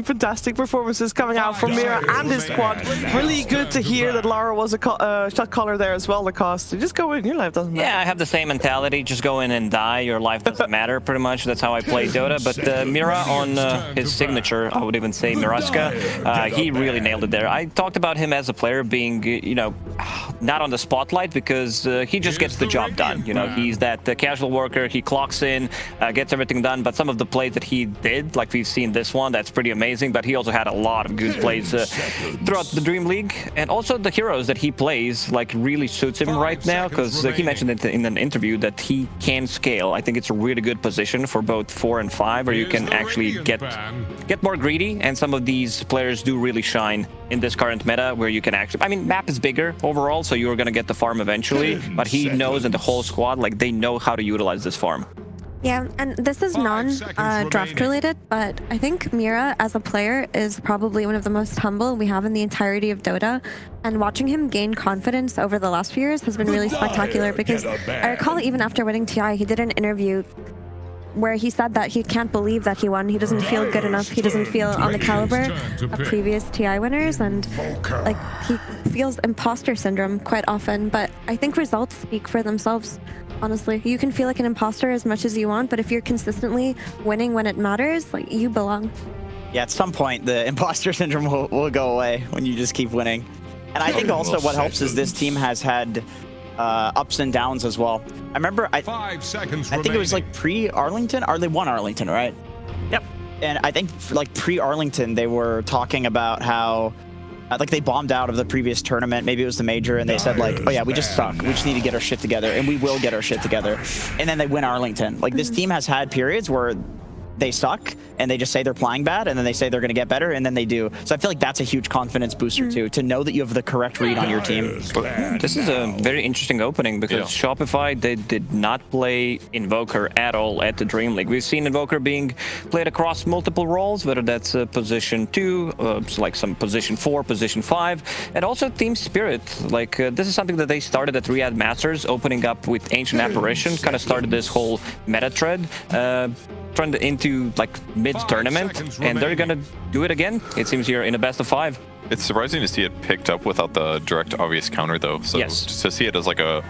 seeing fantastic performances coming out from Mira and his squad. Really good to hear that Lara was a shot caller there as well, Lacoste. Just go in, your life doesn't matter. Yeah, I have the same mentality. Just go in and die. Your life doesn't matter, pretty much. That's how I play Dota. But Mira on his signature, I would even say Miraska, he really nailed it there. I talked about him as a player being, you know, not on the spotlight because he just gets the job done. You know, he's that casual worker. He clocks in, gets everything done. But some of the plays that he did, like we've seen this one, that's pretty amazing. But he also had a lot of good plays throughout the Dream League. And also the heroes that he plays, like, really suits him right now, because he mentioned it in an interview that he can scale. I think it's a really good position for both 4 and 5, where you can actually get more greedy. And some of these players do really shine in this current meta, where you can actually, I mean, map is bigger overall, so you're gonna get the farm eventually, but he knows, and the whole squad, like, they know how to utilize this farm. Yeah, and this is non-draft related, but I think Mira as a player is probably one of the most humble we have in the entirety of Dota, and watching him gain confidence over the last few years has been really spectacular, because I recall even after winning TI, he did an interview where he said that he can't believe that he won. He doesn't feel good enough. He doesn't feel on the caliber of previous TI winners, and like he feels imposter syndrome quite often. But I think results speak for themselves. Honestly, you can feel like an imposter as much as you want, but if you're consistently winning when it matters, like, you belong. Yeah, at some point the imposter syndrome will go away when you just keep winning. And I think also what helps is this team has had ups and downs as well. I remember, I think it was like pre-Arlington, or they won Arlington, right? Yep. And I think like pre-Arlington, they were talking about how like they bombed out of the previous tournament. Maybe it was the major, and they said like, oh yeah, we just suck. We just need to get our shit together, and we will get our shit together. And then they win Arlington. Like, this team has had periods where they suck and they just say they're playing bad, and then they say they're going to get better, and then they do. So I feel like that's a huge confidence booster too, to know that you have the correct read on your team. This is a very interesting opening, because Shopify, they did not play Invoker at all at the Dream League. We've seen Invoker being played across multiple roles, whether that's position 2, like some position 4, position 5, and also Team Spirit. Like, this is something that they started at Riyadh Masters, opening up with Ancient Apparition, kind of started this whole meta thread. Turned into like mid-tournament, and they're gonna do it again, it seems, here in a best of 5. It's surprising to see it picked up without the direct obvious counter, though. So just to see it as like a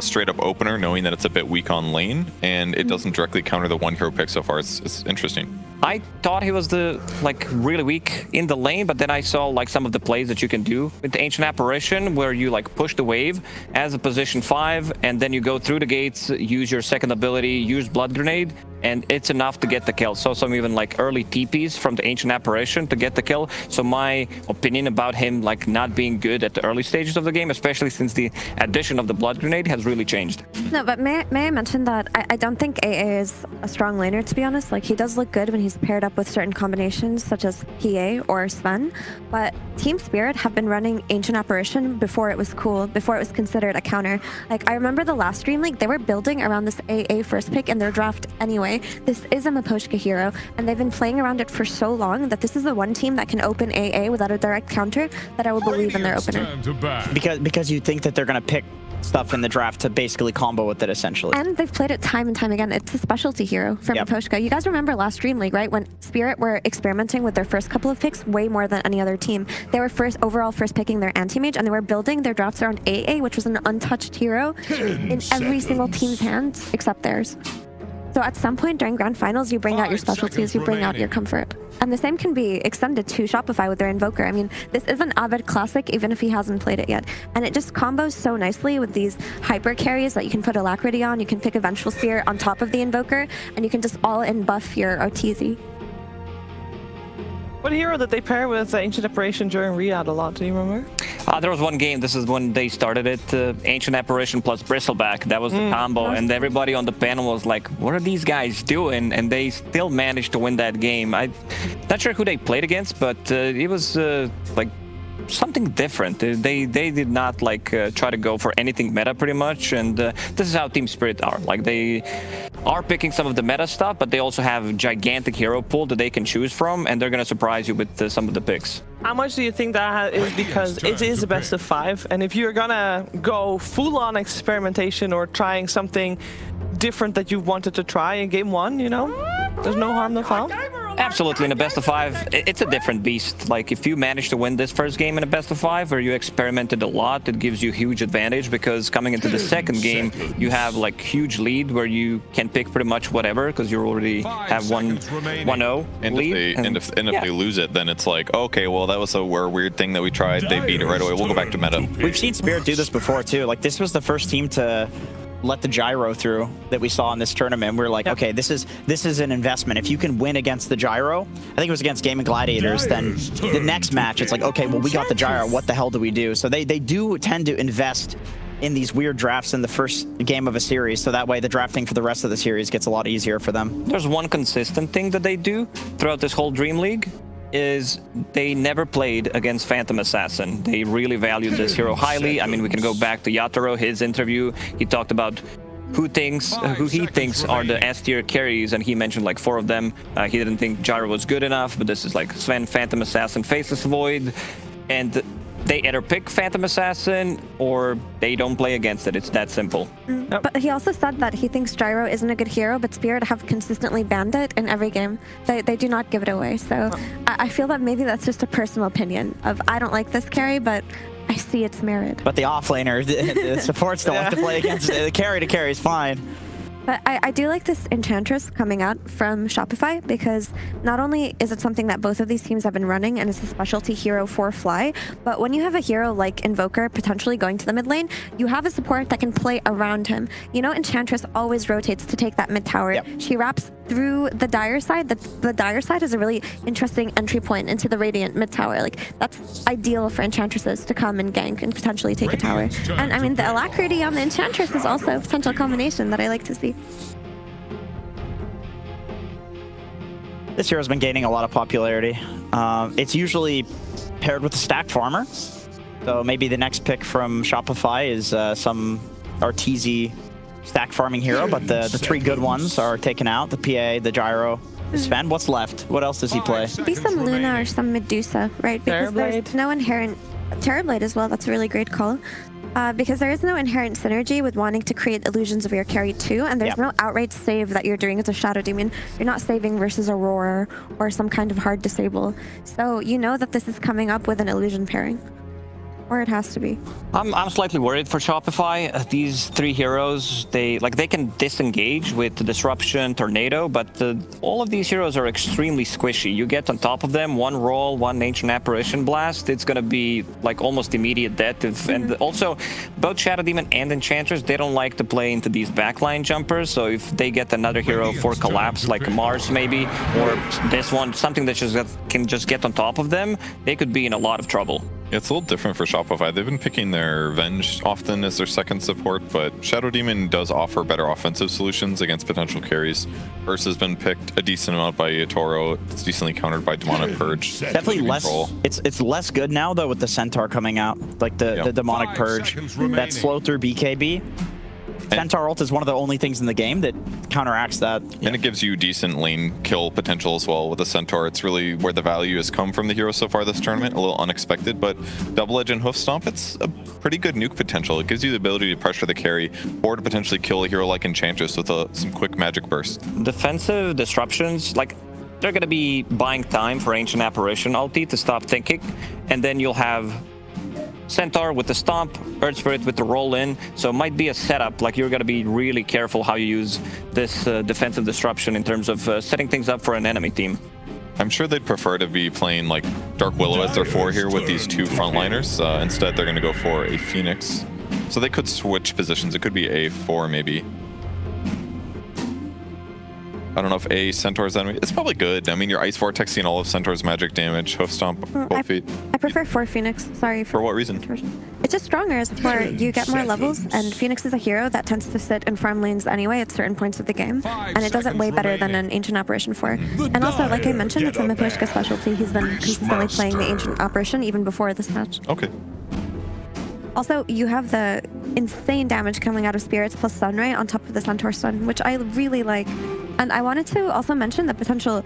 straight up opener, knowing that it's a bit weak on lane and it doesn't directly counter the one hero pick so far, it's interesting. I thought he was really weak in the lane, but then I saw like some of the plays that you can do with the Ancient Apparition, where you like push the wave as a position 5, and then you go through the gates, use your second ability, use Blood Grenade, and it's enough to get the kill. So some even like early TPs from the Ancient Apparition to get the kill. So my opinion about him like not being good at the early stages of the game, especially since the addition of the Blood Grenade, has really changed. No, but may I mention that I don't think AA is a strong laner, to be honest. Like, he does look good when he's paired up with certain combinations such as PA or Sven, but Team Spirit have been running Ancient Apparition before it was cool, before it was considered a counter. Like, I remember the last Dream League, they were building around this AA first pick in their draft anyway. This is a Miposhka hero, and they've been playing around it for so long that this is the one team that can open AA without a direct counter that I will believe in their opener. Because you think that they're going to pick stuff in the draft to basically combo with it, essentially. And they've played it time and time again. It's a specialty hero for Miposhka. You guys remember last Dream League, right? When Spirit were experimenting with their first couple of picks way more than any other team. They were overall first picking their anti-mage, and they were building their drafts around AA, which was an untouched hero in every single team's hands except theirs. So at some point during Grand Finals, you bring out your specialties, you bring out your comfort. And the same can be extended to Shopify with their Invoker. I mean, this is an Avid classic, even if he hasn't played it yet. And it just combos so nicely with these hyper carries that you can put Alacrity on, you can pick a Vengeful Spear on top of the Invoker, and you can just all-in buff your OTZ. What hero did they pair with Ancient Apparition during Riyadh a lot? Do you remember? There was one game, this is when they started it, Ancient Apparition plus Bristleback. That was the combo, and everybody on the panel was like, what are these guys doing? And they still managed to win that game. I'm not sure who they played against, but it was like something different. They did not like try to go for anything meta pretty much, and this is how Team Spirit are. Like, they are picking some of the meta stuff, but they also have a gigantic hero pool that they can choose from, and they're going to surprise you with some of the picks. How much do you think that is because it is a best of 5, and if you're gonna go full-on experimentation or trying something different that you wanted to try in game 1, you know, there's no harm, no foul? Absolutely, in a best of 5, it's a different beast. Like, if you manage to win this first game in a best of 5, where you experimented a lot, it gives you huge advantage, because coming into the second game, you have like huge lead where you can pick pretty much whatever, because you already have 1-0 lead. If they lose it, then it's like, okay, well, that was a weird thing that we tried. They beat it right away. We'll go back to meta. We've seen Spirit do this before too. Like, this was the first team to let the gyro through that we saw in this tournament. We're like, okay, this is an investment. If you can win against the gyro, I think it was against Gaming Gladiators, then the next match, it's like, okay, well, we got the gyro. What the hell do we do? So they do tend to invest in these weird drafts in the first game of a series, so that way the drafting for the rest of the series gets a lot easier for them. There's one consistent thing that they do throughout this whole Dream League, is they never played against Phantom Assassin. They really valued this hero highly. I mean, we can go back to Yatoro, his interview. He talked about who he thinks are the S tier carries, and he mentioned like 4 of them. He didn't think Gyro was good enough, but this is like Sven, Phantom Assassin, Faceless Void, and they either pick Phantom Assassin or they don't play against it. It's that simple. But he also said that he thinks Gyro isn't a good hero, but Spirit have consistently banned it in every game. They do not give it away. So I feel that maybe that's just a personal opinion of, I don't like this carry, but I see its merit. But the offlaner, the supports don't like to play against it. The carry to carry is fine. But I do like this Enchantress coming out from Shopify, because not only is it something that both of these teams have been running and it's a specialty hero for Fly, but when you have a hero like Invoker potentially going to the mid lane, you have a support that can play around him. You know, Enchantress always rotates to take that mid tower. Yep. She wraps through the Dire side. The Dire side is a really interesting entry point into the Radiant mid tower. Like, that's ideal for Enchantresses to come and gank and potentially take a tower. And I mean, the Alacrity on the Enchantress is also a potential combination that I like to see. This hero's been gaining a lot of popularity. It's usually paired with a stacked farmer. So maybe the next pick from Shopify is some Arteezy stack farming hero, but the 3 good ones are taken out. The PA, the Gyro, the Sven. What's left? What else does he play? Be some Luna or some Medusa, right? Because there's no inherent... Terrorblade as well, that's a really great call. Because there is no inherent synergy with wanting to create illusions of your carry too, and there's no outright save that you're doing as a Shadow Demon. You're not saving versus Aurora or some kind of hard disable. So you know that this is coming up with an illusion pairing. Or it has to be. I'm slightly worried for Shopify. These 3 heroes, they can disengage with Disruption, Tornado, but all of these heroes are extremely squishy. You get on top of them, 1 roll, 1 Ancient Apparition Blast, it's gonna be like almost immediate death. And also, both Shadow Demon and Enchantress, they don't like to play into these backline jumpers, so if they get another hero for Collapse, like Mars maybe, or this one, something that can just get on top of them, they could be in a lot of trouble. Yeah, it's a little different for Shopify. They've been picking their Venge often as their second support, but Shadow Demon does offer better offensive solutions against potential carries. Burst has been picked a decent amount by Yatoro. It's decently countered by Demonic Purge. Definitely less. It's less good now though with the Centaur coming out, like the Demonic Purge. That slow through BKB. Centaur ult is one of the only things in the game that counteracts that. And it gives you decent lane kill potential as well with the Centaur. It's really where the value has come from the hero so far this tournament. A little unexpected, but Double Edge and Hoof Stomp, it's a pretty good nuke potential. It gives you the ability to pressure the carry or to potentially kill a hero like Enchantress with some quick magic burst. Defensive disruptions, like, they're going to be buying time for Ancient Apparition ulti to stop thinking, and then you'll have Centaur with the Stomp, Earth Spirit with the roll in, so it might be a setup. Like, you're going to be really careful how you use this defensive disruption in terms of setting things up for an enemy team. I'm sure they'd prefer to be playing like Dark Willow as their 4 here with these 2 frontliners. Instead, they're going to go for a Phoenix. So they could switch positions. It could be a 4 maybe. I don't know if a Centaur's enemy. It's probably good. I mean, you're Ice Vortexing all of Centaur's magic damage. Hoof Stomp, both feet. I prefer 4 Phoenix. Sorry. For what reason? It's just stronger as a 4. You get more levels, and Phoenix is a hero that tends to sit in farm lanes anyway at certain points of the game, and it does it way better than an Ancient Apparition 4. And also, like I mentioned, it's a Miposhka specialty. He's been consistently playing the Ancient Apparition even before this match. Okay. Also, you have the insane damage coming out of Spirits plus Sunray on top of the Centaur Stun, which I really like. And I wanted to also mention the potential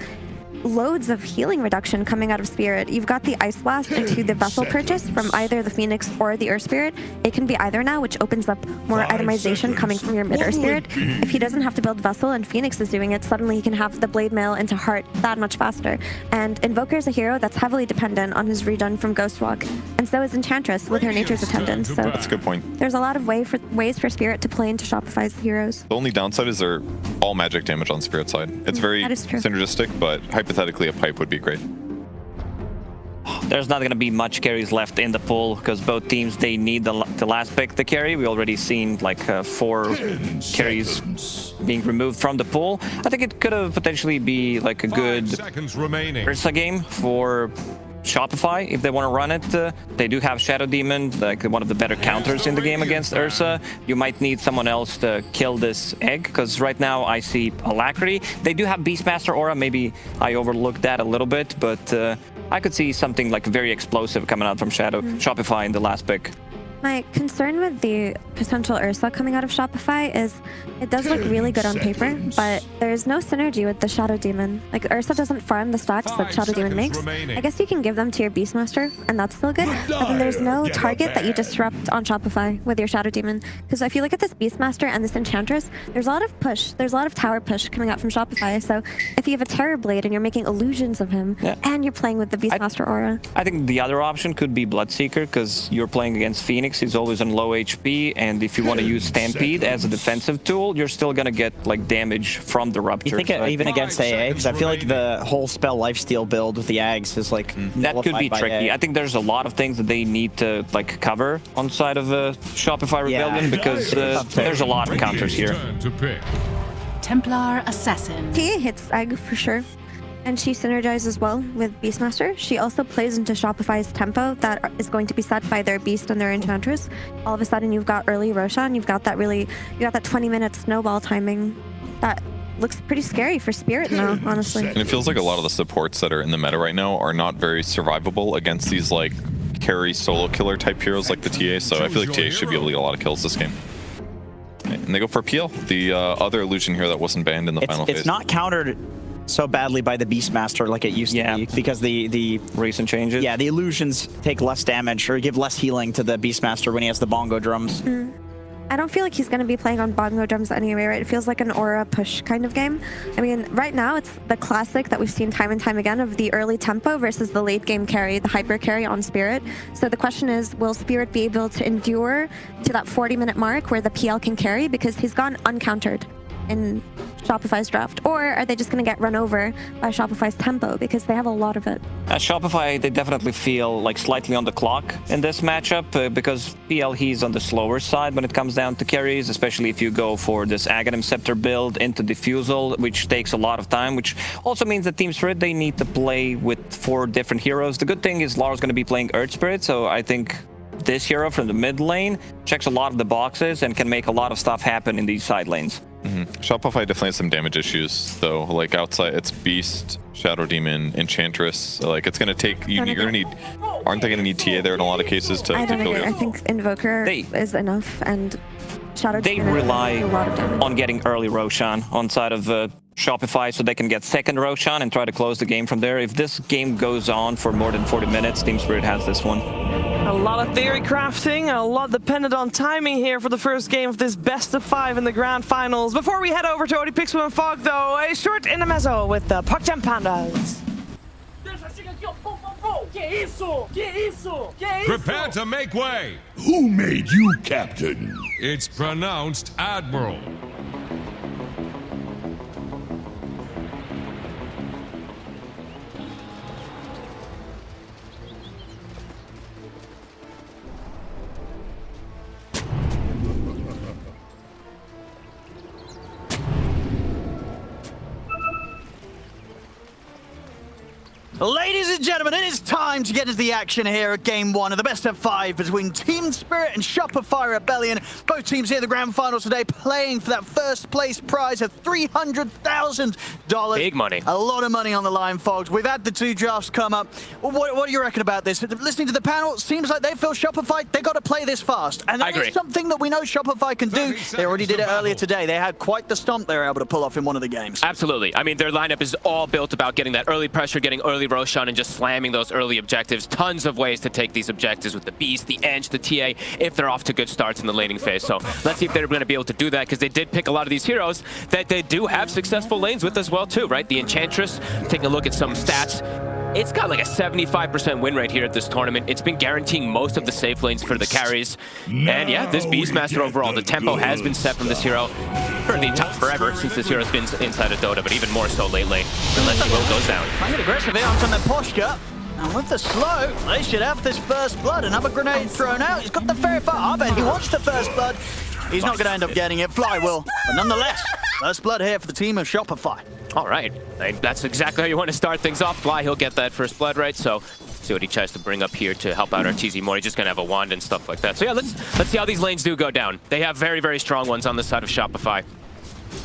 loads of healing reduction coming out of Spirit. You've got the Ice Blast into the Vessel purchase from either the Phoenix or the Earth Spirit. It can be either now, which opens up more itemization coming from your mid-Earth Spirit. If he doesn't have to build Vessel and Phoenix is doing it, suddenly he can have the Blade Mail into Heart that much faster. And Invoker is a hero that's heavily dependent on his regen from Ghostwalk, and so is Enchantress with her Nature's Attendant. So That's a good point. there's a lot of ways for Spirit to play into Shopify's heroes. The only downside is they're all magic damage on Spirit side. It's very That is true. synergistic, but hypothetically a pipe would be great. There's not going to be much carries left in the pool because both teams, they need the last pick to carry. We already seen like 4 carries being removed from the pool. I think it could have potentially be like a good Ursa game for Shopify if they want to run it. They do have Shadow Demon, like one of the better counters in the game against Ursa. You might need someone else to kill this egg because right now I see Alacrity. They do have Beastmaster Aura. Maybe I overlooked that a little bit, but I could see something like very explosive coming out from Shopify in the last pick. My concern with the potential Ursa coming out of Shopify is it does look really good on paper, but there's no synergy with the Shadow Demon. Like, Ursa doesn't farm the stacks that Shadow Demon makes. I guess you can give them to your Beastmaster, and that's still good, but then there's no target that you disrupt on Shopify with your Shadow Demon. Because if you look at this Beastmaster and this Enchantress, there's a lot of push. There's a lot of tower push coming out from Shopify, so if you have a Terror Blade and you're making illusions of him, and you're playing with the Beastmaster Aura. I think the other option could be Bloodseeker because you're playing against Phoenix. He's always on low HP, and if you want to use Stampede as a defensive tool, you're still gonna get like damage from the Rupture. You think even against AA? Because I feel like the whole spell lifesteal build with the Ags is like that could be tricky. I think there's a lot of things that they need to like cover on side of Shopify Rebellion because there's a lot of counters here. Templar Assassin. TA hits Egg for sure. And she synergizes well with Beastmaster. She also plays into Shopify's tempo that is going to be set by their Beast and their Enchantress. All of a sudden, you've got early Roshan. You've got that 20-minute snowball timing that looks pretty scary for Spirit now, honestly. And it feels like a lot of the supports that are in the meta right now are not very survivable against these like carry solo killer type heroes like the TA. So I feel like TA should be able to get a lot of kills this game. And they go for PL, the other illusion here that wasn't banned in the final phase. It's not countered so badly by the Beastmaster like it used to be, because the recent changes. Yeah, the illusions take less damage or give less healing to the Beastmaster when he has the bongo drums. I don't feel like he's going to be playing on bongo drums anyway, right? It feels like an aura push kind of game. I mean, right now it's the classic that we've seen time and time again of the early tempo versus the late game carry, the hyper carry on Spirit. So the question is, will Spirit be able to endure to that 40-minute mark where the PL can carry because he's gone uncountered in Shopify's draft, or are they just going to get run over by Shopify's tempo because they have a lot of it? At Shopify, they definitely feel like slightly on the clock in this matchup because PL, he's on the slower side when it comes down to carries, especially if you go for this Aghanim Scepter build into Diffusal, which takes a lot of time, which also means that Team Spirit, they need to play with 4 different heroes. The good thing is Lara's going to be playing Earth Spirit, so I think this hero from the mid lane checks a lot of the boxes and can make a lot of stuff happen in these side lanes. Shopify definitely has some damage issues though. Like outside, it's Beast, Shadow Demon, Enchantress. Like it's gonna take. You're gonna need. Aren't they gonna need TA there in a lot of cases to kill you? I think Invoker is enough, and Shadow Demon. They rely a lot of damage on getting early Roshan on side of Shopify so they can get second Roshan and try to close the game from there. If this game goes on for more than 40 minutes, Team Spirit has this one. A lot of theory crafting, a lot dependent on timing here for the first game of this best of 5 in the grand finals. Before we head over to OD Pixel and Fog, though, a short intermezzo with the PogChamp Pandas. Prepare to make way! Who made you captain? It's pronounced Admiral. Ladies and gentlemen, it is time to get into the action here at Game 1 of the best of 5 between Team Spirit and Shopify Rebellion. Both teams here in the grand finals today playing for that first place prize of $300,000. Big money. A lot of money on the line, folks. We've had the 2 drafts come up. What do you reckon about this? Listening to the panel, it seems like they feel Shopify, they got to play this fast. And that is something that we know Shopify can do. They already did it earlier today. They had quite the stomp they were able to pull off in one of the games. Absolutely. I mean, their lineup is all built about getting that early pressure, getting early Roshan, and just slamming those early objectives. Tons of ways to take these objectives with the Beast, the Edge, the TA, if they're off to good starts in the laning phase. So let's see if they're going to be able to do that, because they did pick a lot of these heroes that they do have successful lanes with as well, too, right? The Enchantress, taking a look at some stats. It's got like a 75% win rate here at this tournament. It's been guaranteeing most of the safe lanes for the carries. And yeah, this Beastmaster overall, the tempo has been set from this hero for the top forever since this hero's been inside of Dota, but even more so lately, unless he will goes down. I'm going aggressive here onto Meposhka. And with the slow, they should have this first blood. Another grenade thrown out. He's got the very far. I bet he wants the first blood. He's not going to end up getting it. Fly will. But nonetheless, first blood here for the team of Shopify. All right. That's exactly how you want to start things off. Fly, he'll get that first blood, right? So see what he tries to bring up here to help out Arteezy more. He's just going to have a wand and stuff like that. So yeah, let's see how these lanes do go down. They have very, very strong ones on the side of Shopify.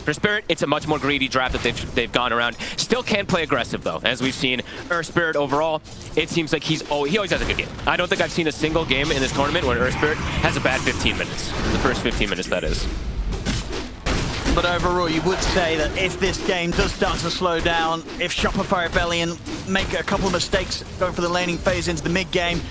For Spirit, it's a much more greedy draft that they've gone around. Still can play aggressive, though. As we've seen, Spirit overall, it seems like he always has a good game. I don't think I've seen a single game in this tournament where Spirit has a bad 15 minutes. The first 15 minutes, that is. But overall, you would say that if this game does start to slow down, if Shopify Rebellion make a couple of mistakes going for the laning phase into the mid-game,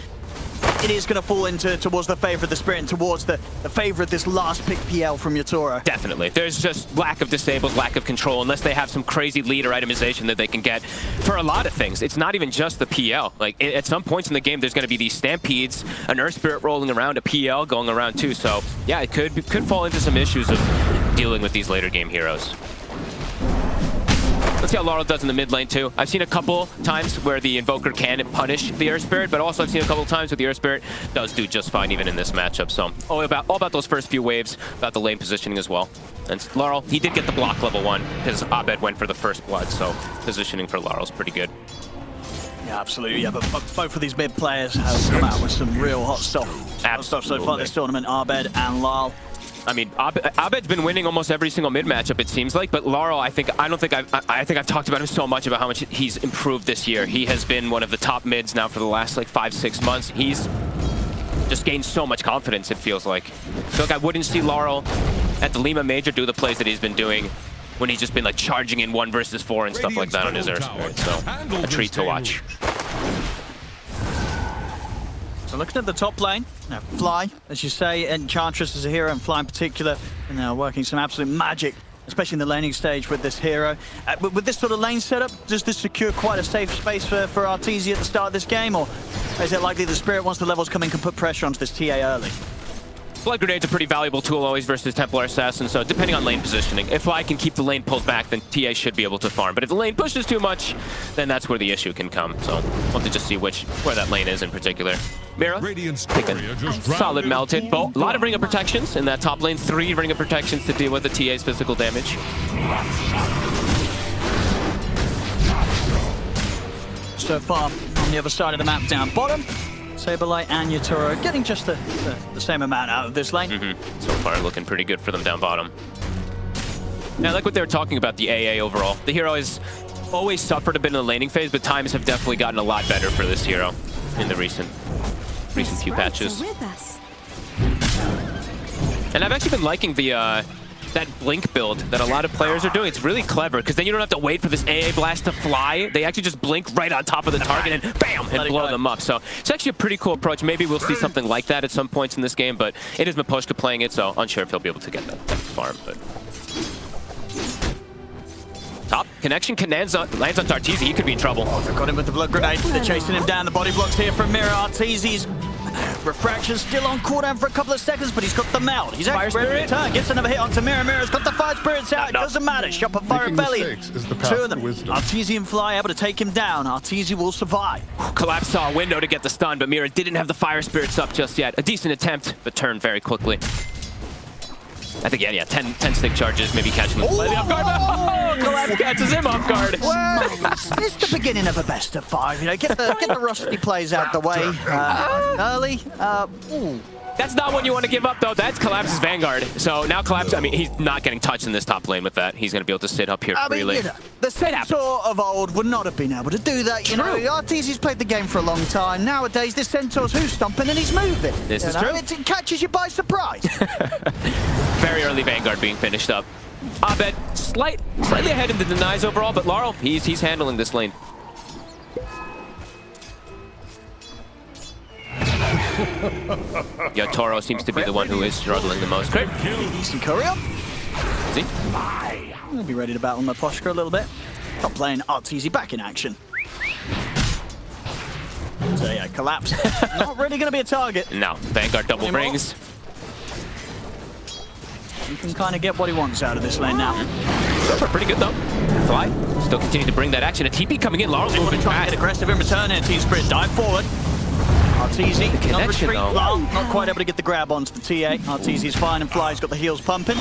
it is going to fall towards the favor of the Spirit and towards the favor of this last pick PL from Yatoro. Definitely. There's just lack of disables, lack of control, unless they have some crazy leader itemization that they can get for a lot of things. It's not even just the PL. Like, at some points in the game, there's going to be these Stampedes, an Earth Spirit rolling around, a PL going around too. So, yeah, it could fall into some issues of dealing with these later game heroes. Let's see how Laurel does in the mid lane, too. I've seen a couple times where the Invoker can punish the Earth Spirit, but also I've seen a couple times where the Earth Spirit does do just fine even in this matchup. So all about those first few waves, about the lane positioning as well. And Laurel, he did get the block level 1 because Abed went for the first blood, so positioning for Laurel's pretty good. Yeah, absolutely. Yeah, but both of these mid players have come out with some real hot stuff. So far this tournament, Abed and Lal. I mean, Abed's been winning almost every single mid matchup, it seems like, but Laurel, I think I've talked about him so much about how much he's improved this year. He has been one of the top mids now for the last like 5-6 months. He's just gained so much confidence, it feels like. I feel like I wouldn't see Laurel at the Lima Major do the plays that he's been doing when he's just been like charging in 1 versus 4 and stuff like that on his Earth Spirit. So a treat to watch. So looking at the top lane, Fly, as you say, Enchantress is a hero, and Fly in particular, and now working some absolute magic, especially in the laning stage with this hero. With this sort of lane setup, does this secure quite a safe space for Arteezy at the start of this game, or is it likely the Spirit, once the levels come in, can put pressure onto this TA early? Blood Grenade's a pretty valuable tool always versus Templar Assassin, so depending on lane positioning, if I can keep the lane pulled back, then TA should be able to farm. But if the lane pushes too much, then that's where the issue can come. So we'll have to just see where that lane is in particular. Mira, taking solid melted. A lot of ring of protections in that top lane. 3 ring of protections to deal with the TA's physical damage. So far, on the other side of the map down bottom, Saberlight and Yatoro getting just the same amount out of this lane. So far, looking pretty good for them down bottom. Now, like what they were talking about, the AA overall. The hero has always suffered a bit in the laning phase, but times have definitely gotten a lot better for this hero in the recent few patches. And I've actually been liking the that blink build that a lot of players are doing. It's really clever, because then you don't have to wait for this AA blast to fly. They actually just blink right on top of the target and bam, and blow them up. So it's actually a pretty cool approach. Maybe we'll see something like that at some points in this game, but it is Meposhka playing it, so unsure if he'll be able to get that farm. But top connection lands on Arteezy. He could be in trouble. They've got him with the blood grenade. They're chasing him down. The body blocks here from Mira. Arteezy's refraction still on cooldown for a couple of seconds, but he's got the melt. He's actually ready to return. Gets another hit onto Mira. Mira's got the Fire Spirits out. It doesn't matter. Shopify Rebellion. 2 of them. Arteezy and Fly able to take him down. Arteezy will survive. Collapse saw a window to get the stun, but Mira didn't have the Fire Spirits up just yet. A decent attempt, but turned very quickly. I think, yeah, 10 stick charges, maybe catching him slightly off guard. Oh, Collapse catches him off guard. Well, it's the beginning of a best of 5. You know, get the rusty plays out the way early. Ooh. That's not one you want to give up, though. That's Collapse's Vanguard. So now Collapse, I mean, he's not getting touched in this top lane with that. He's going to be able to sit up here freely. You know, the Centaur of old would not have been able to do that. You know, Arteezy's played the game for a long time. Nowadays, this Centaur's who's stomping and he's moving. This is true. It catches you by surprise. Very early Vanguard being finished up. Abed slightly ahead in the denies overall, but Laurel, he's handling this lane. Toro seems to be the one who is struggling the most. Great. Decent courier. Is he? We'll be ready to battle Miposhka a little bit. Top lane, Arteezy back in action. So yeah, Collapse. Not really going to be a target. No, Vanguard double rings. You can kind of get what he wants out of this lane now. Super, pretty good though. Fly, still continuing to bring that action. A TP coming in, Laurel's moving fast. Get aggressive in return here. Team Spirit dive forward. Arteezy, not retreat well, not quite able to get the grab onto the TA. Arteezy's fine and Fly's got the heels pumping.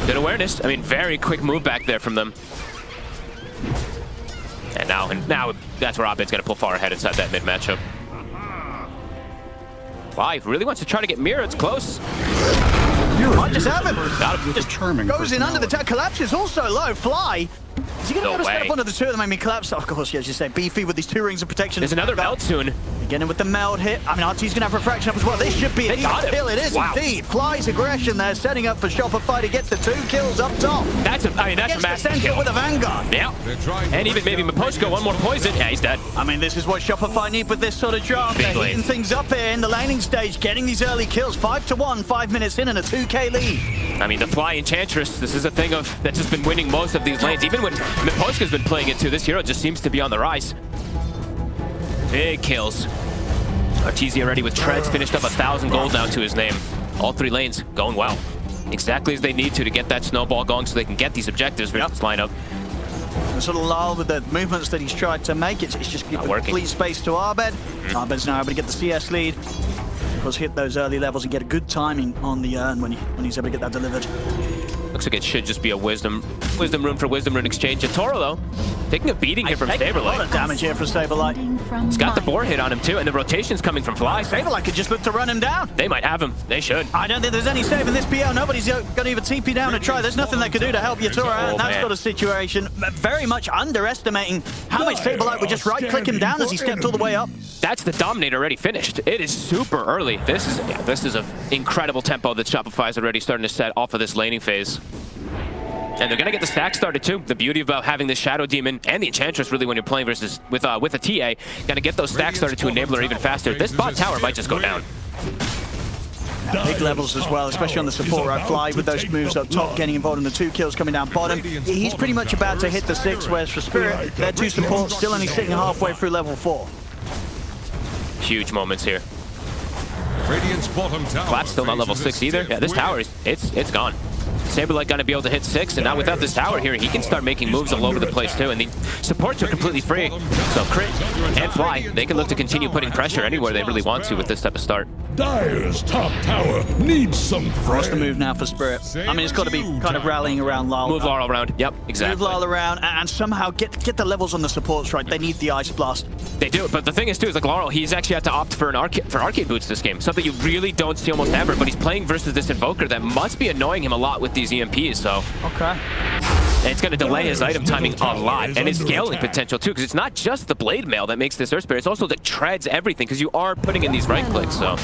Good awareness. I mean, very quick move back there from them. And now that's where Abed's going to pull far ahead inside that mid matchup. Fly really wants to try to get Mira. It's close. Might just have him. Got him. Just goes in under the tag. Collapse is also low. Fly. Is he going to be able to step onto the two of them? I mean, Collapse, of course, as you say, beefy with these 2 rings of protection. There's another melt soon. Getting with the meld hit. I mean, Arteezy's going to have refraction up as well. This should be a kill. It is indeed. Fly's aggression there, setting up for SHOPIFY to get the 2 kills up top. That's a massive kill. With a Vanguard. Yeah. And even maybe Miposhka, one more poison. Yeah, he's dead. I mean, this is what SHOPIFY need with this sort of draft. They're heating things up here in the laning stage, getting these early kills. 5-1, 5 minutes in and a 2K lead. I mean, the Fly Enchantress, this is a thing that's just been winning most of these lanes. Even when Miposhka's been playing it too, this hero just seems to be on the rise. Big kills. Arteezy already with treads, finished up 1,000 gold now to his name. All 3 lanes going well. Exactly as they need to get that snowball going so they can get these objectives for this lineup. The sort of lull with the movements that he's tried to make, it's just giving complete space to Abed. Abed's now able to get the CS lead. Of course, hit those early levels and get a good timing on the urn when he's able to get that delivered. Looks like it should just be a wisdom rune for wisdom rune exchange. And Toro, though, taking a beating here from Saberlight. A lot of damage here from Saberlight. He's got the boar hit on him, too, and the rotation's coming from Fly. Saberlight could just look to run him down. They might have him. They should. I don't think there's any save in this PL. Nobody's going to even TP down and try. There's nothing they could do to help Yatora out in that sort of situation. Very much underestimating how much Saberlight would just right-click him down as he stepped all the way up. That's the Dominator already finished. It is super early. This is an incredible tempo that Shopify is already starting to set off of this laning phase. And they're gonna get the stack started too. The beauty about having this Shadow Demon and the Enchantress, really, when you're playing versus with a TA, gonna get those stacks started to enable her even faster. This bot tower might just go down. Big levels as well, especially on the support right. Fly with those moves up top, getting involved in the 2 kills coming down bottom. He's pretty much about to hit the 6, whereas for Spirit, their 2 supports still only sitting halfway through level 4. Huge moments here. Collapse still not level 6 either. Yeah, this tower, it's gone. Saberlight gonna be able to hit 6, and now without this tower here, he can start making moves all over the place too, and the supports are completely free. So Crit and Fly, they can look to continue putting pressure anywhere they really want to with this type of start. Dire's top tower needs some friends. What's the move now for Spirit? I mean, it's got to be kind of rallying around Laurel. Move Laurel around. Yep, exactly. Move Laurel around and somehow get the levels on the supports right. They need the Ice Blast. They do, but the thing is too, is like Laurel, he's actually had to opt for arcade boots this game. Something you really don't see almost ever, but he's playing versus this Invoker that must be annoying him a lot with these EMPs, so. Okay. And it's going to delay his item timing a lot, and his scaling potential too, because it's not just the Blade Mail that makes this Earth Spirit, it's also the treads everything, because you are putting in these right clicks, so.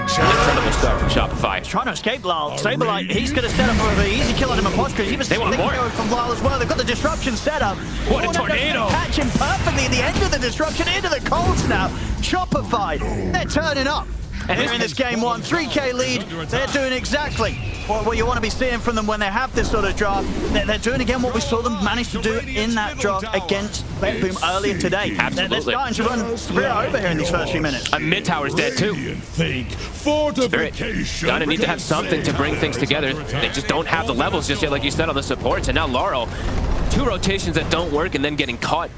Incredible start from Shopify. Trying to escape Lyle. Saberlight, he's going to set up for the easy kill on him. He was they want more from Lyle as well. They've got the disruption set up. What a tornado! Catch him perfectly at the end of the disruption into the coals now. Shopify, they're turning up. And here in this game 1, 3K lead, they're doing exactly what you want to be seeing from them when they have this sort of draft. They're doing again what we saw them manage to do in that draft against Boom earlier today. Absolutely. They're starting to run Spirit over here in these first few minutes. A mid tower's dead too. Spirit gonna need to have something to bring things together. They just don't have the levels just yet, like you said, on the supports. And now Laurel, 2 rotations that don't work and then getting caught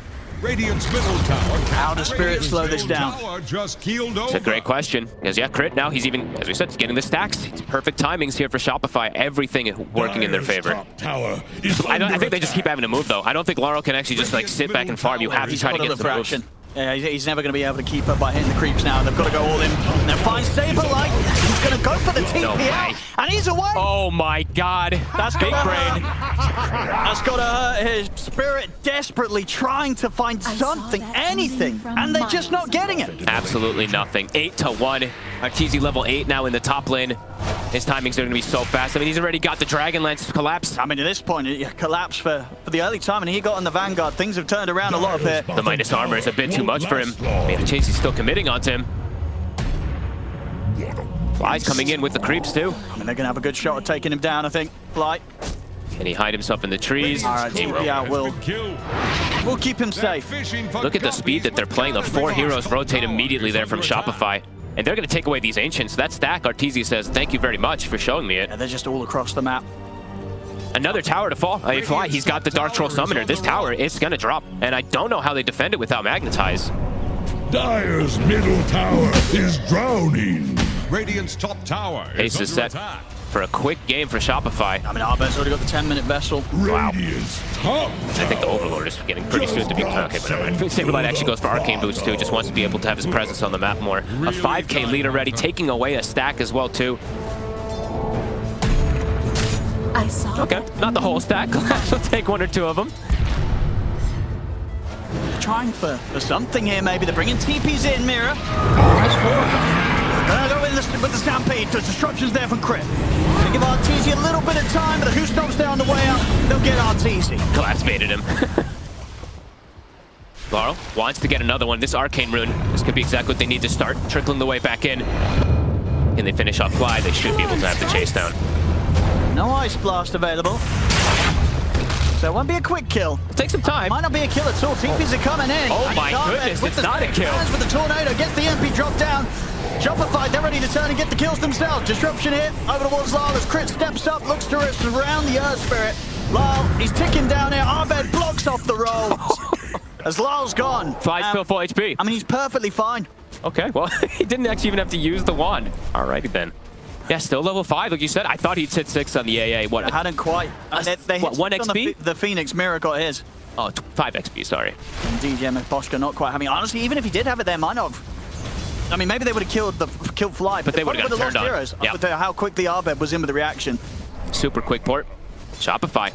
Radiant's middle tower. How does Spirit slow this down? Just keeled over. It's a great question. Because yeah, Crit now he's even, as we said, he's getting the stacks. It's perfect timings here for Shopify. Everything is working in their favor. Tower is I think they just keep having to move though. I don't think Laurel can actually just like sit back and farm. You have to try to get the moves. Yeah, he's never going to be able to keep up by hitting the creeps now. They've got to go all in. Now find Saberlight. He's going to go for the TP out, and he's away. Oh my God. That's big gotta brain. That's got to hurt his Spirit desperately trying to find something, anything, and they're just not getting it. Absolutely nothing. 8-1. Arteezy level 8 now in the top lane. His timings are going to be so fast. I mean, he's already got the Dragonlance collapse. I mean, at this point, it collapsed for the early time, and he got on the Vanguard. Things have turned around a lot of it. The minus armor is a bit too much for him. I mean, Arteezy's still committing onto him. Fly's coming in with the creeps too. I mean, they're going to have a good shot at taking him down, I think. Fly. Can he hide himself in the trees? All right, yeah, we'll keep him safe. Look at the speed that they're playing. The 4 heroes rotate immediately there from Shopify. And they're going to take away these Ancients. That stack, Arteezy says, thank you very much for showing me it. Yeah, they're just all across the map. Another tower to fall. I mean, Fly, he's got the Dark Troll Summoner. This tower, it's going to drop. And I don't know how they defend it without Magnetize. Dire's middle tower is drowning. Radiant's top tower Ace is set for a quick game for Shopify. I mean, Arbe's already got the 10-minute vessel. Wow. Top I think the Overlord is getting pretty soon to be... Okay, but never mind. Saberlight actually goes for Arcane Boots too. Just wants to be able to have his presence on the map more. A 5k lead already, taking away a stack as well too. I saw. Okay, not the whole stack. We'll take 1 or 2 of them. Trying for something here, maybe. They're bringing TPs in, Mira. Gonna go with the Stampede. The disruption's there from Crit. Gonna give Arteezy a little bit of time, but the Who Stops there on the way up. They'll get Arteezy. Collapse baited him. Laurel wants to get another one. This Arcane Rune, this could be exactly what they need to start trickling the way back in. Can they finish off Fly? They should be able to have the chase down. No Ice Blast available. So it won't be a quick kill. It'll take some time. Might not be a kill at all. TPs are coming in. Oh my goodness, it's not a kill. With the Tornado, gets the MP drop down. Shopify, they're ready to turn and get the kills themselves. Disruption hit over towards Lyle as Crit steps up, looks to surround the Earth Spirit. Lyle, he's ticking down here. Arbed blocks off the roll. As Lyle's gone. Fly's still full HP. I mean, he's perfectly fine. Okay, well, he didn't actually even have to use the wand. Alrighty then. Yeah, still level 5, like you said. I thought he'd hit 6 on the AA. What? I hadn't quite. They what, 1 XP? The Phoenix Mirror got his. Oh, 5 XP, sorry. DJ Boschka not quite having. Honestly, even if he did have it there, might not have. I mean, maybe they would have killed Fly, but they would have lost turned heroes. on. Yeah. With how quickly Arbed was in with the reaction. Super quick port. Shopify.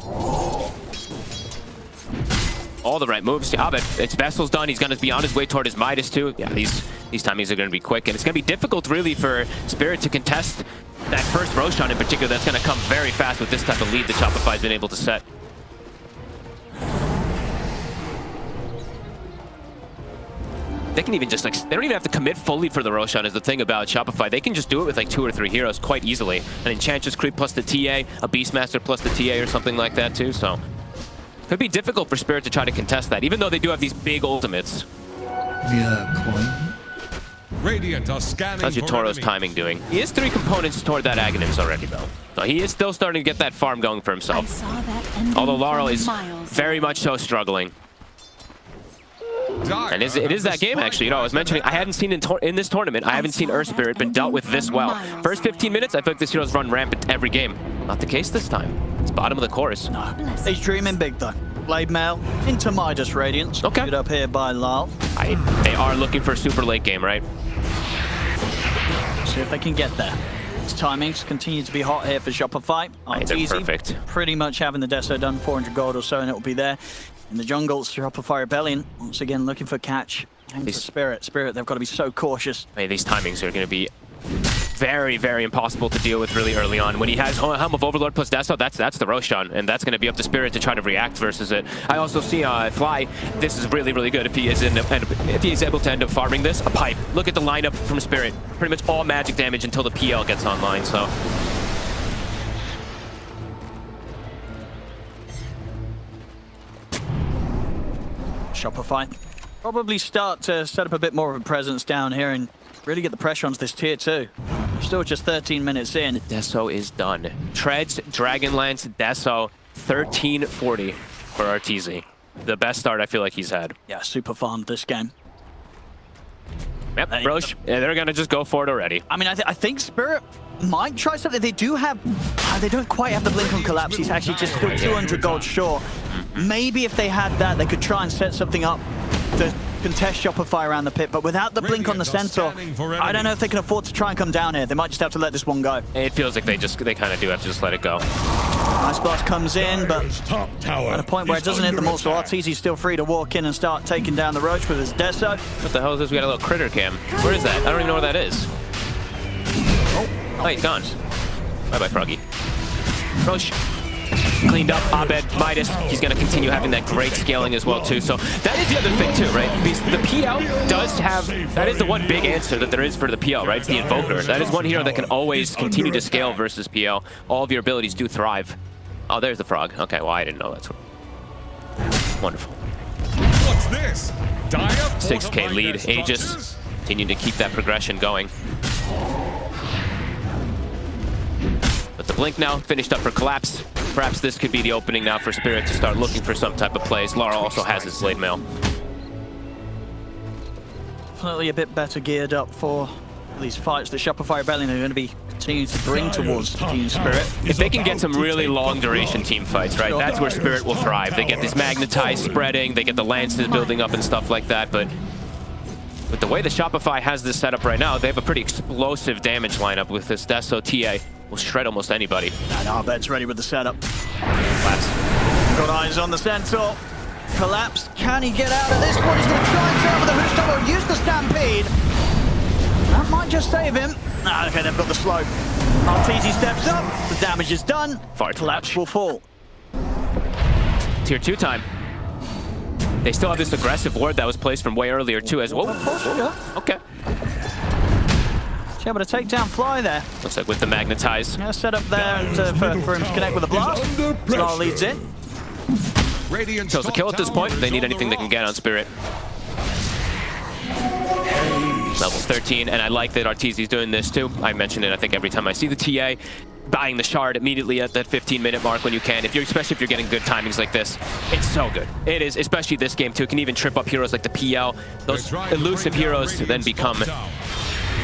All the right moves. Arbed, it's Vessel's done. He's going to be on his way toward his Midas too. Yeah, these timings are going to be quick, and it's going to be difficult really for Spirit to contest that first Roshan in particular. That's going to come very fast with this type of lead that Shopify's been able to set. They can even just like, they don't even have to commit fully for the Roshan is the thing about Shopify. They can just do it with like 2 or 3 heroes quite easily. An Enchantress creep plus the TA, a Beastmaster plus the TA or something like that too, so. Could be difficult for Spirit to try to contest that, even though they do have these big ultimates. Radiant are scanning. How's your Toro's timing doing? He is 3 components toward that Aghanims already though. So he is still starting to get that farm going for himself. Although Laurel is very much so struggling. And it is that game, actually. You know, I was mentioning, I hadn't seen in this tournament, I haven't seen Earth Spirit been dealt with this well. First 15 minutes, I feel like this hero's run rampant every game. Not the case this time. It's bottom of the course. No, he's dreaming big, though. Blade Mail into Midas Radiance. Okay. Good up here by Lyle. They are looking for a super late game, right? See if they can get there. His timings continue to be hot here for Shopify. They're perfect. Pretty much having the Deso done, 400 gold or so, and it will be there. In the jungle, Shopify Rebellion, once again looking for catch. And for Spirit, they've got to be so cautious. I mean, these timings are going to be very, very impossible to deal with really early on. When he has Helm of Overlord plus Deso, that's the Roshan, and that's going to be up to Spirit to try to react versus it. I also see Fly, this is really, really good if he is able to end up farming this. A pipe. Look at the lineup from Spirit. Pretty much all magic damage until the PL gets online, so. Shopify probably start to set up a bit more of a presence down here and really get the pressure onto this tier 2. We're still just 13 minutes in. Deso is done. Treads, Dragonlance, Deso, 1340 for Arteezy. the best start I feel like he's had. Yeah, super fun this game. Yep, Roche, yeah, they're going to just go for it already. I mean, I think Spirit might try something. They do have... they don't quite have the blink on Collapse. He's actually just still 200 gold short. Maybe if they had that, they could try and set something up to contest Shopify around the pit, but without the blink on the Centaur, I don't know if they can afford to try and come down here. They might just have to let this one go. It feels like they kind of do have to just let it go. Ice Blast comes in, but at a point where it doesn't hit the Mortal Arteezy, he's still free to walk in and start taking down the Roach with his Deso. What the hell is this? We got a little critter cam. Where is that? I don't even know where that is. Oh, he's gone. Bye-bye, Froggy. Roche. Cleaned up, Abed, Midas, he's going to continue having that great scaling as well too. So that is the other thing too, right? Because the PL does have, that is the one big answer that there is for the PL, right? It's the Invoker. That is one hero that can always continue to scale versus PL. All of your abilities do thrive. Oh, there's the frog. Okay, well I didn't know that's wonderful. What's this? 6k lead, Aegis continuing to keep that progression going. But the blink now finished up for Collapse. Perhaps this could be the opening now for Spirit to start looking for some type of plays. Lara also has his Blade Mail. Definitely a bit better geared up for these fights that Shopify Rebellion are going to be continuing to bring towards Team Spirit. If they can get some really long duration team fights, right, that's where Spirit will thrive. They get this magnetized spreading, they get the lances building up and stuff like that, but with the way that Shopify has this set up right now, they have a pretty explosive damage lineup with this Deso TA. Will shred almost anybody. And Arbet's ready with the setup. Collapse. Got eyes on the Centaur. Collapse. Can he get out of this one? He's going to try and turn with the Rooster. Will use the Stampede. That might just save him. Okay, they've got the slope. Arteezy steps up. The damage is done. Collapse will fall. Tier 2 time. They still have this aggressive ward that was placed from way earlier too as well. Okay. Able to take down Fly there. Looks like with the magnetize. Yeah, set up there for him to connect with the blast. Lara leads in. Chose a kill at this point. They need anything they can get on Spirit. Level 13, and I like that Arteezy's doing this too. I mention it, I think, every time I see the TA. Buying the shard immediately at that 15-minute mark when you can. Especially if you're getting good timings like this. It's so good. It is, especially this game too. It can even trip up heroes like the PL. Those elusive heroes then become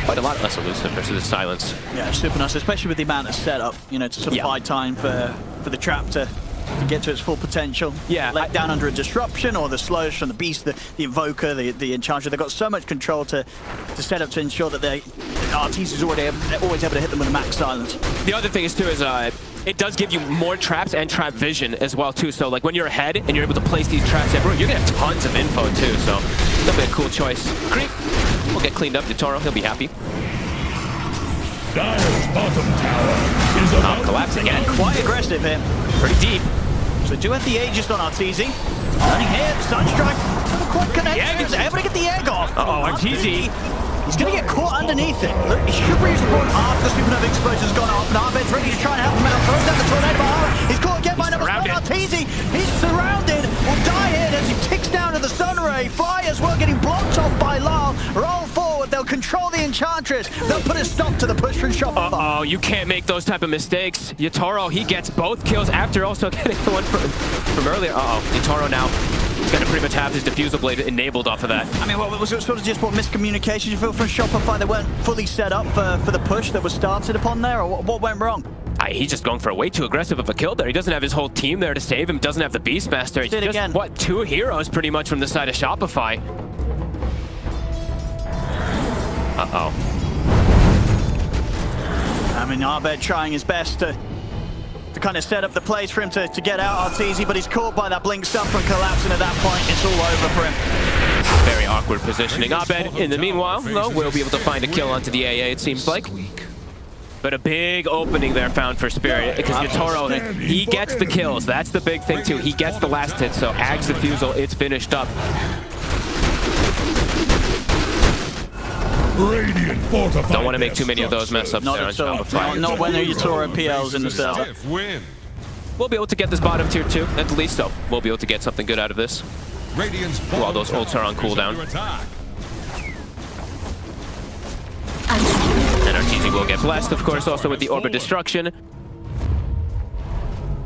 quite a lot less elusive versus the silence. Yeah, super nice, especially with the amount of setup, you know, to sort of buy time for the trap to get to its full potential. Yeah, let down under a disruption or the slows from the beast, the invoker, the enchanter. They've got so much control to set up to ensure that Arteezy is always able to hit them with a max silence. The other thing is too is it does give you more traps and trap vision as well too. So like when you're ahead and you're able to place these traps everywhere, you're gonna have tons of info too. So that'll be a cool choice. Creep will get cleaned up. Toro, he'll be happy. Collapse again. Quite aggressive here. Pretty deep. So do have the Aegis on Arteezy. Running here, Sunstrike. Not quite connected. He's able to get the egg off. Arteezy. He's going to get caught underneath it. Look, he should respawn after the supernova explosion's gone off. And Arbet's ready to try and help him out. Throws down the tornado bar. He's caught again by number 1. Arteezy. He's surrounded. Will die here as he ticks down to the sun ray. Fly as well, getting blocked off by Lal. Roll forward. They'll control the Enchantress. They'll put a stop to the push from Shopify. You can't make those type of mistakes. Yatoro, he gets both kills after also getting the one from earlier. Yatoro now. He's going to pretty much have his diffusal blade enabled off of that. I mean, what was it sort of just what miscommunication you feel from Shopify? They weren't fully set up for the push that was started upon there, or what went wrong? He's just going for a way too aggressive of a kill there. He doesn't have his whole team there to save him. Doesn't have the Beastmaster. It's just, what, 2 heroes pretty much from the side of Shopify. I mean, Arbet trying his best to kind of set up the place for him to get out Arteezy, but he's caught by that blink stuff from Collapse, and at that point, it's all over for him. Very awkward positioning. Abed, in the meanwhile, though, will be able to find a kill onto the AA, it seems like. But a big opening there found for Spirit, because Yatoro, he gets the kills. That's the big thing, too. He gets the last hit, so Ag's Diffusal, it's finished up. Don't want to make too many of those mess ups there on Shopify. Not when Yatoro PLs in the setup. We'll be able to get this bottom tier 2, at the least, so we'll be able to get something good out of this. While those ults are on cooldown. And Arteezy will get blessed, of course, also with the Orb of Destruction.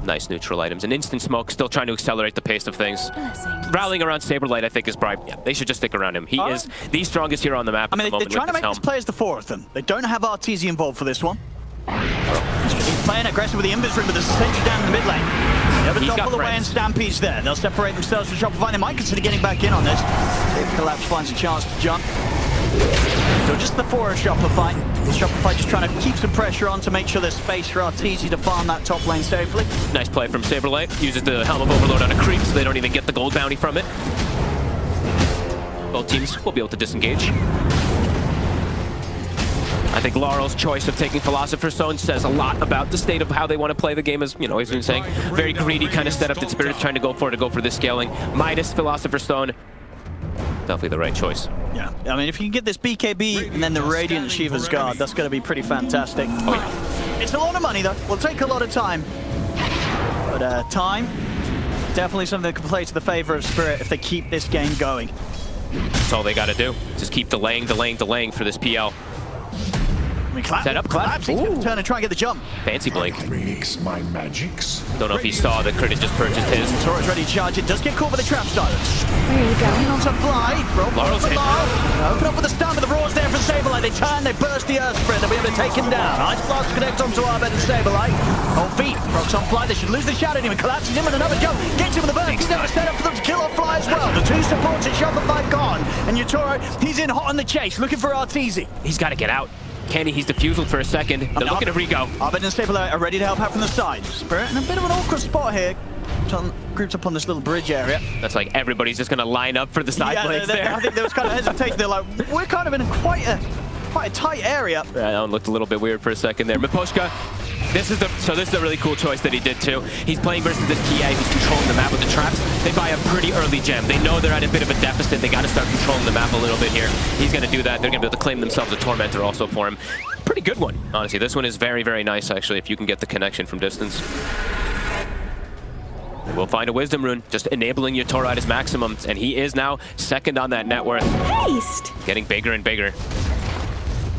Nice neutral items. An instant smoke, still trying to accelerate the pace of things. Rallying around Saberlight, I think, is probably... Yeah, they should just stick around him. He is the strongest hero on the map at the moment. They're trying to make this play as the 4 of them. They don't have RTZ involved for this one. He's playing aggressive with the invis room, but there's a sentry down in the mid lane. They have a double away and Stampede's there. They'll separate themselves from SHOPIFY. They might consider getting back in on this. See if Collapse finds a chance to jump. So just the 4 of SHOPIFY. SHOPIFY just trying to keep some pressure on to make sure there's space for RTZ to farm that top lane safely. Nice play from Saberlight. Uses the Helm of Overload on a creep, so they don't even get the gold bounty from it. Both teams will be able to disengage. I think Laurel's choice of taking Philosopher's Stone says a lot about the state of how they want to play the game, as you know, he's been saying. Very greedy kind of setup that Spirit's trying to go for this scaling. Midas, Philosopher's Stone, definitely the right choice. Yeah, I mean, if you can get this BKB and then the Radiant Shiva's Guard, that's going to be pretty fantastic. Oh, yeah. It's a lot of money, though. Will take a lot of time. But time, definitely something that can play to the favor of Spirit if they keep this game going. That's all they got to do. Just keep delaying for this PL. Set up, Collapse. He's going to turn and try and get the jump. Fancy Blink. My magics. Don't know if he saw that Crit had just purchased his. Sora's ready to charge it. Does get caught by the trap silence. There you go. Coming on to fly. Laurel's hit. Open up with the stun, but the roar's there for Saberlight. They turn, they burst the Earth Sprint. They'll be able to take him down. Ice Blast connect onto Arbed and Saberlight. On feet. Rocks on fly. They should lose the Shadow Demon. Collapses in with another jump. Gets him with the burst. He's never set up for them to kill off Fly as well. The 2 supports at SHOPIFY gone. And Yatoro, he's in hot on the chase, looking for RTZ. He's got to get out. Can he? He's defused for a second. They're looking to re-go. Arbed and Saberlight are ready to help out from the side. Spirit in a bit of an awkward spot here. Grouped up on this little bridge area. That's like everybody's just going to line up for the side blades there. I think there was kind of hesitation. They're like, we're kind of in quite a tight area. Yeah, that one looked a little bit weird for a second there. Miposhka, this is a really cool choice that he did too. He's playing versus this TA who's controlling the map with the traps. They buy a pretty early gem. They know they're at a bit of a deficit. They got to start controlling the map a little bit here. He's going to do that. They're going to be able to claim themselves a Tormentor also for him. Pretty good one, honestly. This one is very, very nice, actually, if you can get the connection from distance. We'll find a Wisdom Rune, just enabling Yatoro at his maximum, and he is now second on that net worth. Haste. Getting bigger and bigger.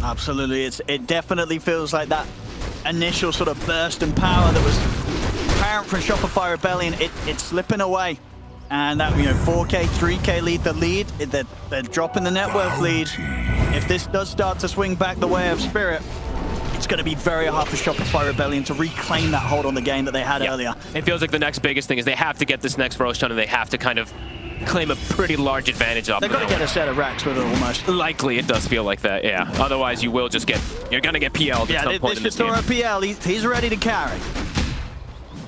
Absolutely, it definitely feels like that initial sort of burst and power that was apparent from SHOPIFY Rebellion. It's slipping away, and that 4K, 3K lead, they're dropping the net worth lead. If this does start to swing back the way of Spirit, it's going to be very hard for SHOPIFY Rebellion to reclaim that hold on the game that they had earlier. It feels like the next biggest thing is they have to get this next Roshan, and they have to kind of claim a pretty large advantage off. They've got to get a set of racks with it almost. Likely, it does feel like that, yeah. Otherwise, you're going to get PL'd at some point in this game. PL, he's ready to carry.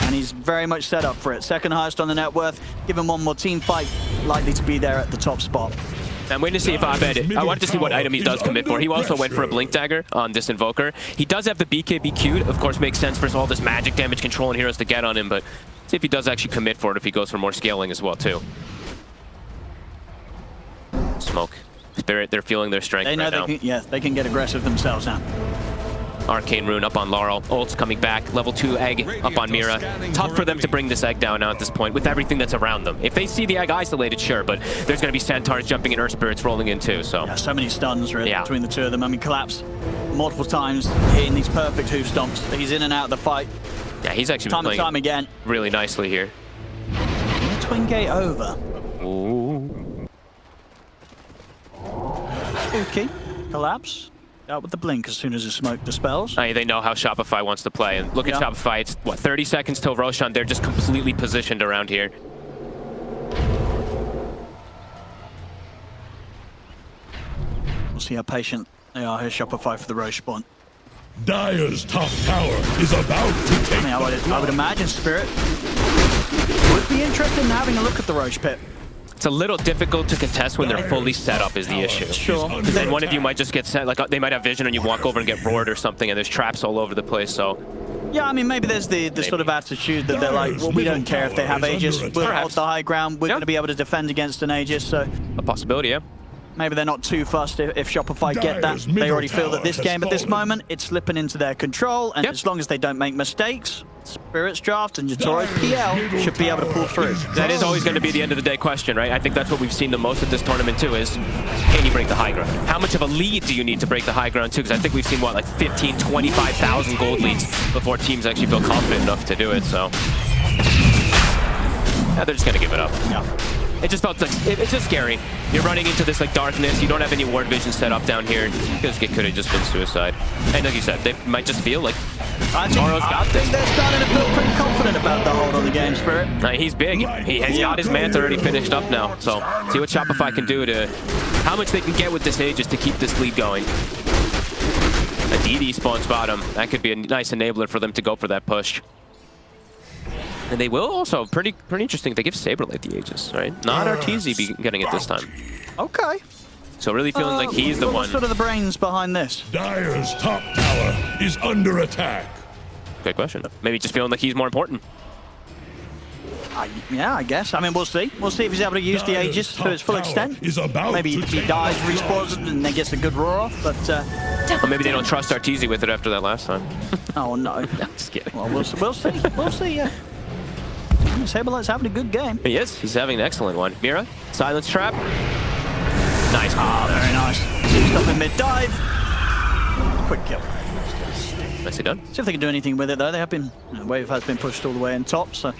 And he's very much set up for it. Second highest on the net worth. Give him one more team fight, likely to be there at the top spot. I'm waiting to see if Abed, I wanted to see what item he does commit for. He also went for a Blink Dagger on this Invoker. He does have the BKB queued. Of course, makes sense for all this magic damage control and heroes to get on him, but see if he does actually commit for it, if he goes for more scaling as well, too. Smoke. Spirit, they're feeling their strength right now. They can get aggressive themselves now. Arcane Rune up on Laurel. Ult's coming back. Level 2 egg up on Mira. Tough for them to bring this egg down now at this point with everything that's around them. If they see the egg isolated, sure, but there's going to be Centaurs jumping and Earth Spirits rolling in too, so. Yeah, so many stuns really between the two of them. I mean, Collapse multiple times, hitting these perfect hoof stomps. He's in and out of the fight. Yeah, he's actually been playing time again. Really nicely here. Twin gate over. Ooh. Spooky. Collapse. Out with the blink as soon as the smoke dispels. They know how SHOPIFY wants to play. And look at SHOPIFY. It's, what, 30 seconds till Roshan. They're just completely positioned around here. We'll see how patient they are here, SHOPIFY, for the Roche spawn. Dire's top tower is about to take I would imagine Spirit would be interested in having a look at the Roche pit. It's a little difficult to contest when they're fully set up is the issue. Sure. Because then one of you might just get set, like they might have vision and you walk over and get roared or something, and there's traps all over the place, so. Yeah, I mean, maybe there's the sort of attitude that they're like, well, we don't care if they have Aegis. We'll hold the high ground. We're going to be able to defend against an Aegis, so. A possibility, yeah. Maybe they're not too fussed if SHOPIFY get that. They already feel that this game at this moment, it's slipping into their control, and as long as they don't make mistakes, Spirit's draft and Yatoro's PL should be able to pull through. That is always going to be the end of the day question, right? I think that's what we've seen the most at this tournament too, is can you break the high ground? How much of a lead do you need to break the high ground too? Because I think we've seen, what, like 15, 25,000 gold leads before teams actually feel confident enough to do it, so. they're just gonna give it up. Yeah. It just felt like it's just scary. You're running into this like darkness. You don't have any ward vision set up down here. Because it could have just been suicide. And like you said, they might just feel like I think they're starting to feel pretty confident about the hold on the game, Spirit. He's big. He has got his Manta already finished up now. So see what Shopify can do to how much they can get with this Aegis to keep this lead going. A DD spawns bottom. That could be a nice enabler for them to go for that push. And they will also, pretty interesting, they give Saberlight the Aegis, right? Not Arteezy be getting it this time. Okay. So really feeling like he's the one. What's sort of the brains behind this? Dire's top tower is under attack. Good question. Maybe just feeling like he's more important. Yeah, I guess. I mean, we'll see. We'll see if he's able to use the Aegis to its full extent. Maybe he dies, respawns, and then gets a good roar off, but... or maybe they don't trust Arteezy with it after that last time. Oh, no. No, just kidding. Well, we'll see. We'll see, yeah. Saberlight's having a good game. He is. He's having an excellent one. Mira, silence trap. Nice. Very nice. Stop in mid-dive. Quick kill. Nicely done. See if they can do anything with it, though. They have been... Wave has been pushed all the way in top, so...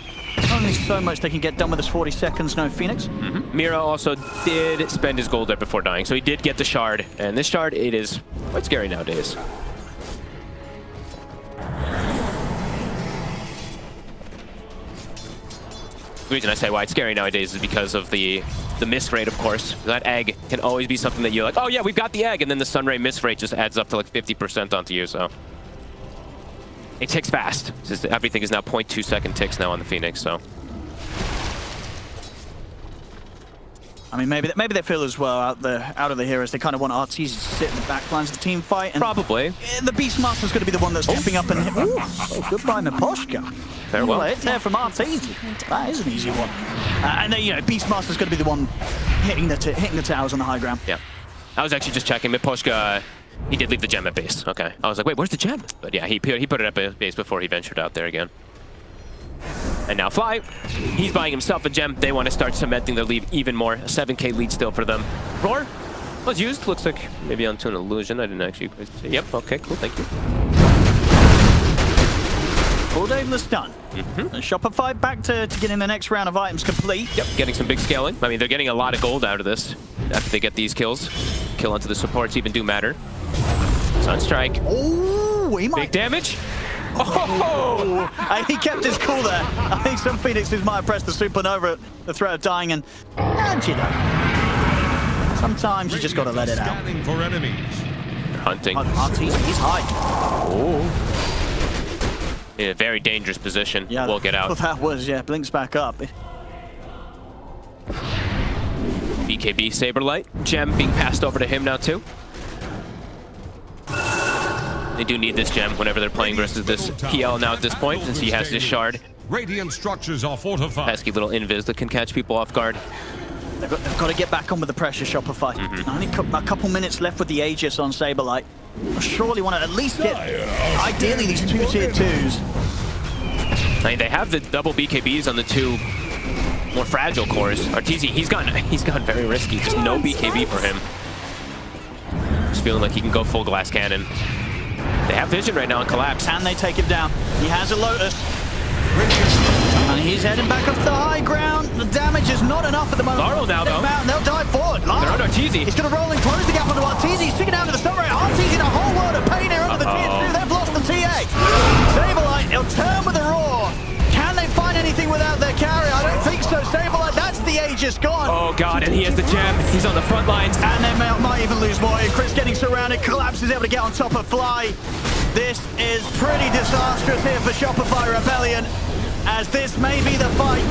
Only so much they can get done with this 40 seconds, no Phoenix. Mira also did spend his gold there before dying, so he did get the shard. And this shard, it is quite scary nowadays. The reason I say why it's scary nowadays is because of the miss rate, of course. That egg can always be something that you're like, oh yeah, we've got the egg, and then the sunray miss rate just adds up to like 50% onto you, so. It ticks fast. Just everything is now 0.2 second ticks now on the Phoenix, so. I mean, maybe they feel as well out of the heroes. They kind of want Arteezy to sit in the back lines of the team fight. And probably. The Beastmaster's going to be the one that's stepping up and hit. Oh, goodbye, Miposhka. Farewell. It's there from Arteezy. That is an easy one. And then, you know, Beastmaster's going to be the one hitting the towers on the high ground. Yeah. I was actually just checking. Miposhka, he did leave the gem at base. Okay. I was like, wait, where's the gem? But yeah, he put it at base before he ventured out there again. And now Fly, he's buying himself a gem. They want to start cementing their lead even more. A 7k lead still for them. Roar was used. Looks like maybe onto an illusion. I didn't actually see. Yep, okay, cool, thank you. Full Daedalus done. And Shopify back to getting the next round of items complete. Yep, getting some big scaling. I mean, they're getting a lot of gold out of this after they get these kills. Kill onto the supports even do matter. Sunstrike. Oh, he might... Big damage. Oh! He kept his cool there. I think some Phoenixes might have pressed the supernova at the threat of dying, and you know, sometimes you just got to let it out. Scanning for enemies. Hunting. Arteezy, he's high. Oh. In a very dangerous position. Yeah, we'll get out. Well, that was, yeah, blinks back up. BKB Saberlight. Gem being passed over to him now, too. They do need this gem whenever they're playing versus this PL now at this point, since he has this shard. Radiant structures are fortified. Pesky little invis that can catch people off guard. They've got to get back on with the pressure, Shopify. Only a couple minutes left with the Aegis on Saberlight. Surely want to at least get, ideally, these 2 tier 2s. I mean, they have the double BKBs on the 2 more fragile cores. Arteezy, he's gone very risky. Just no BKB for him. Just feeling like he can go full glass cannon. They have vision right now on Collapse. Can they take him down? He has a Lotus. And he's heading back up to the high ground. The damage is not enough at the moment. Laurel now, though. They'll dive forward. They're on Arteezy. He's going to roll and close the gap onto Arteezy. He's taking down to the Sunray. Arteezy in a whole world of pain here under the tier 2. They've lost the TA. Saberlight, he'll turn with the roar. Can they find anything without their carry? I don't think so. Saberlight, that's the Aegis gone. Oh, God, and he has the gem. He's on the front lines. And they might even lose more. Chris getting surrounded. Collapse is able to get on top of Fly. This is pretty disastrous here for Shopify Rebellion, as this may be the fight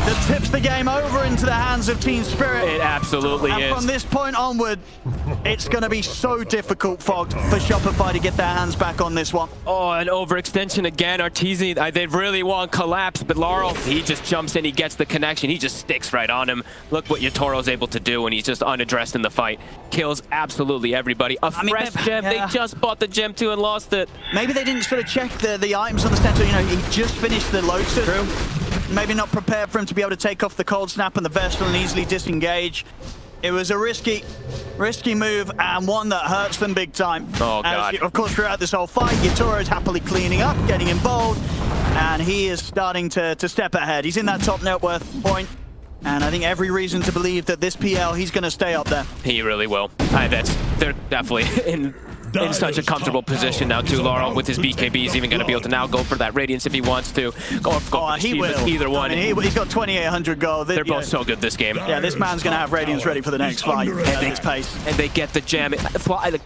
that tips the game over into the hands of Team Spirit. It absolutely is. And from this point onward, it's going to be so difficult, Fogged, for Shopify to get their hands back on this one. Oh, an overextension again. Arteezy, they really want Collapse, but Laurel, he just jumps in, he gets the connection, he just sticks right on him. Look what Yatoro's able to do when he's just unaddressed in the fight. Kills absolutely everybody. Fresh gem, they just bought the gem too and lost it. Maybe they didn't sort of check the items on the center. You know, he just finished the Lotus. True. Maybe not prepared for him to be able to take off the Cold Snap and the Vestal and easily disengage. It was a risky move, and one that hurts them big time. Oh, God. Of course, throughout this whole fight, Yatoro is happily cleaning up, getting involved, and he is starting to step ahead. He's in that top net worth point, and I think every reason to believe that this PL, he's going to stay up there. He really will. They're definitely in such a comfortable position now too. Laurel with his BKB is even going to be able to now go for that Radiance if he wants to. Go for he will. Either one. I mean, he's got 2,800 gold. They're both so good this game. Yeah, this man's going to have Radiance ready for the next fight at this pace. And they get the gem.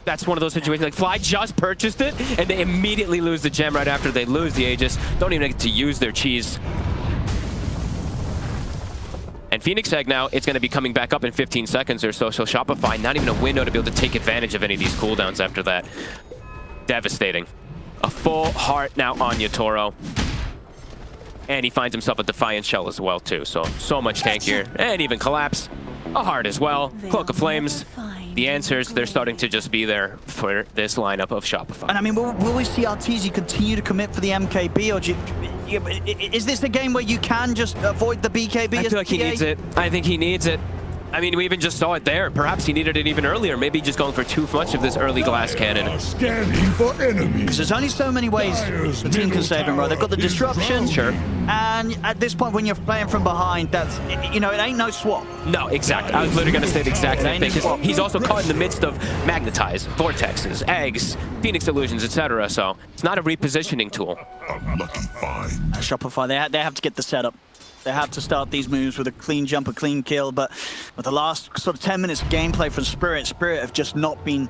That's one of those situations. Like, Fly just purchased it, and they immediately lose the gem right after they lose the Aegis. Don't even get to use their cheese. And Phoenix Egg now, it's going to be coming back up in 15 seconds or so. So Shopify, not even a window to be able to take advantage of any of these cooldowns after that. Devastating. A full heart now on Yatoro. And he finds himself a Defiant Shell as well, too. So much tank here. And even Collapse. A heart as well. Cloak of Flames. The answers, they're starting to just be there for this lineup of Shopify. And I mean, will we see RTZ continue to commit for the MKB, or is this a game where you can just avoid the BKB? I feel like he needs it. I think he needs it. I mean, we even just saw it there. Perhaps he needed it even earlier. Maybe just going for too much of this early glass cannon. Scanning for enemies. Because there's only so many ways the team can save him, right? They've got the disruption. Sure. And at this point, when you're playing from behind, that's, you know, it ain't no swap. No, exactly. I was literally going to say the exact same thing. Because he's also caught in the midst of Magnetize, Vortexes, Eggs, Phoenix Illusions, etc. So it's not a repositioning tool. Shopify, they have to get the setup. They have to start these moves with a clean jump, a clean kill, but with the last sort of 10 minutes of gameplay from Spirit have just not been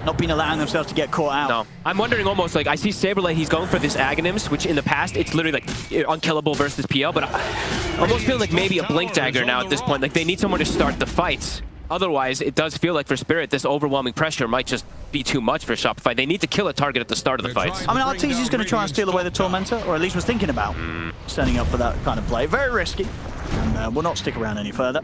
allowing themselves to get caught out. No, I'm wondering almost like, I see Saberlight, he's going for this Aghanims, which in the past, it's literally like unkillable versus PL, but I almost feel like maybe a Blink Dagger now at this point. Like they need someone to start the fights. Otherwise, it does feel like for Spirit, this overwhelming pressure might just be too much for Shopify. They need to kill a target at the start of the fights. I mean, RTZ's going to try and steal away the Tormentor, or at least was thinking about setting up for that kind of play. Very risky, and will not stick around any further.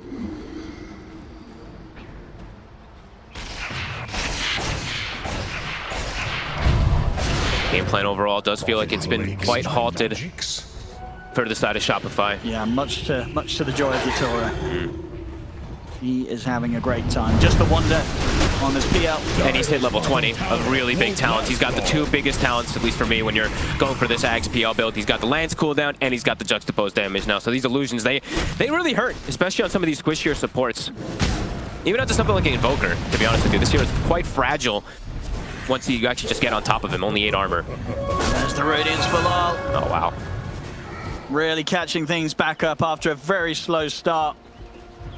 Game plan overall does feel like it's been quite halted for the side of Shopify. Yeah, much to the joy of Yatoro. He is having a great time. Just the one death on this PL. And he's hit level 20 of really big talents. He's got the two biggest talents, at least for me, when you're going for this Ags PL build. He's got the Lance cooldown, and he's got the Juxtaposed damage now. So these illusions, they really hurt, especially on some of these squishier supports. Even after something like an Invoker, to be honest with you. This hero is quite fragile once you actually just get on top of him. Only 8 armor. There's the Radiance for Lal. Oh, wow. Really catching things back up after a very slow start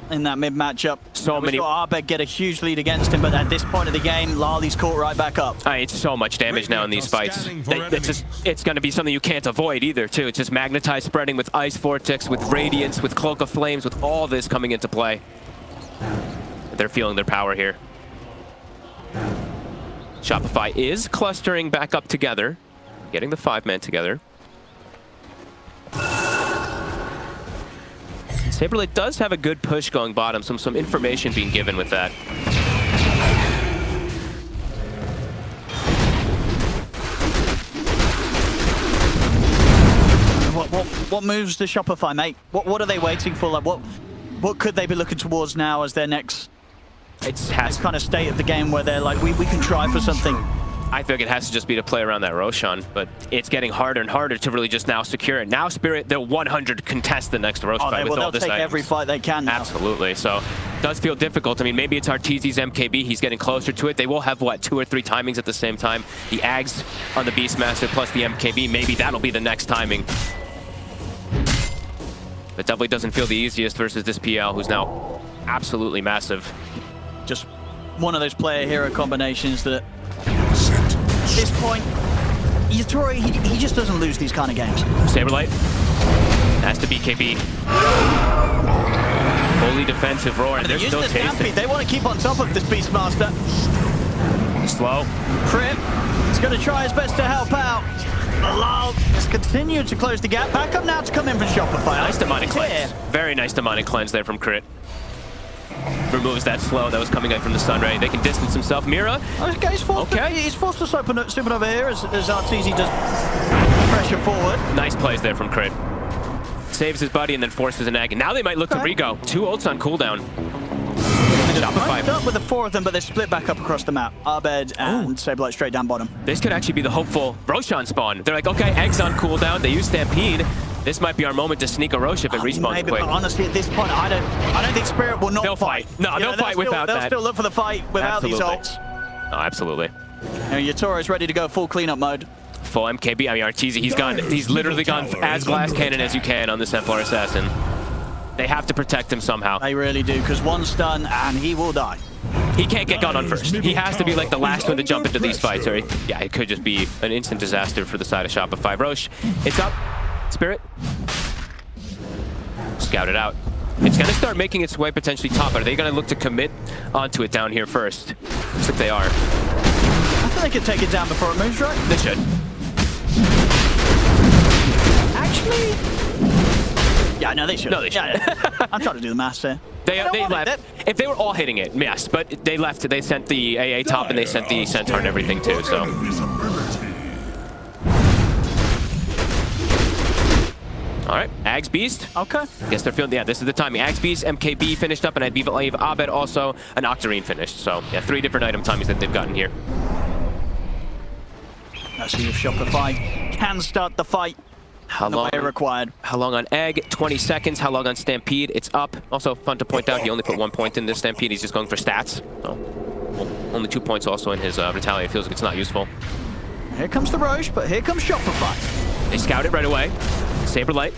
in that mid matchup. So many. We saw Arbeck get a huge lead against him, but at this point of the game, Lali's caught right back up. It's so much damage now in these fights. It's going to be something you can't avoid either, too. It's just Magnetize spreading with Ice Vortex, with Radiance, with Cloak of Flames, with all this coming into play. They're feeling their power here. Shopify is clustering back up together, getting the 5-man together. Saberlight does have a good push going bottom, some information being given with that. What moves does Shopify make? What are they waiting for? Like what could they be looking towards now as their next kind of state of the game where they're like, we can try for something? I feel like it has to just be to play around that Roshan, but it's getting harder and harder to really just now secure it. Now Spirit, they'll 100 contest the next Rosh fight with all this. They'll take every fight they can now. Absolutely. So it does feel difficult. I mean, maybe it's RTZ's MKB. He's getting closer to it. They will have, what, 2 or 3 timings at the same time. The Ags on the Beastmaster plus the MKB. Maybe that'll be the next timing. But definitely doesn't feel the easiest versus this PL, who's now absolutely massive. Just one of those player-hero combinations that, at this point, Yatoro, he just doesn't lose these kind of games. Saberlight has to BKB. Fully defensive roar, and there's no tasting. They want to keep on top of this Beastmaster. Slow. Crit is going to try his best to help out. Lal has continued to close the gap. Back up now to come in from Shopify. Nice demonic cleanse. Very nice demonic cleanse there from Crit. Removes that slow that was coming out from the Sunray. They can distance himself. Mira. Okay, he's forced to Supernova here as RTZ does pressure forward. Nice plays there from Crit. Saves his buddy and then forces an egg. And now they might look to Rigo. 2 ults on cooldown. Shopify Up with the 4 of them, but they split back up across the map. Abed and Saberlight straight down bottom. This could actually be the hopeful Roshan spawn. They're like, okay, Egg's on cooldown. They use Stampede. This might be our moment to sneak a Rosh if it respawns Maybe, quick. but honestly, at this point, I don't think Spirit will not They'll fight. No, they'll fight without that. They'll still look for the fight without these Absolutely. ults. Oh, absolutely. And Yatoro is ready to go full cleanup mode. Full MKB. I mean, Arteezy, he's literally gone as glass cannon as you can on this Templar Assassin. They have to protect him somehow. They really do, because one stun and he will die. He can't get gun on first. He has to be like the last one to jump into these fights, or yeah, it could just be an instant disaster for the side of Shopify. Rosh, it's up. Spirit. Scout it out. It's going to start making its way potentially top. Are they going to look to commit onto it down here first? Looks like they are. I think they could take it down before it moves, right? They should. Actually... Yeah, no, they should. No, they should. Yeah. I'm trying to do the maths here. They left. If they were all hitting it, yes, but they left. They sent the AA top and they sent the Centaur and everything too, so. All right, Ags Beast. Okay. Guess they're feeling, yeah, this is the timing. Ags Beast, MKB finished up, and I believe Abed also an Octarine finished. So, yeah, 3 different item timings that they've gotten here. Let's see if Shopify can start the fight. How long required? How long on Egg? 20 seconds. How long on Stampede? It's up. Also, fun to point out, he only put 1 point in this Stampede. He's just going for stats. So, well, only 2 points also in his Retaliate. Feels like it's not useful. Here comes the Roche, but here comes Shopify. They scout it right away. Saberlight.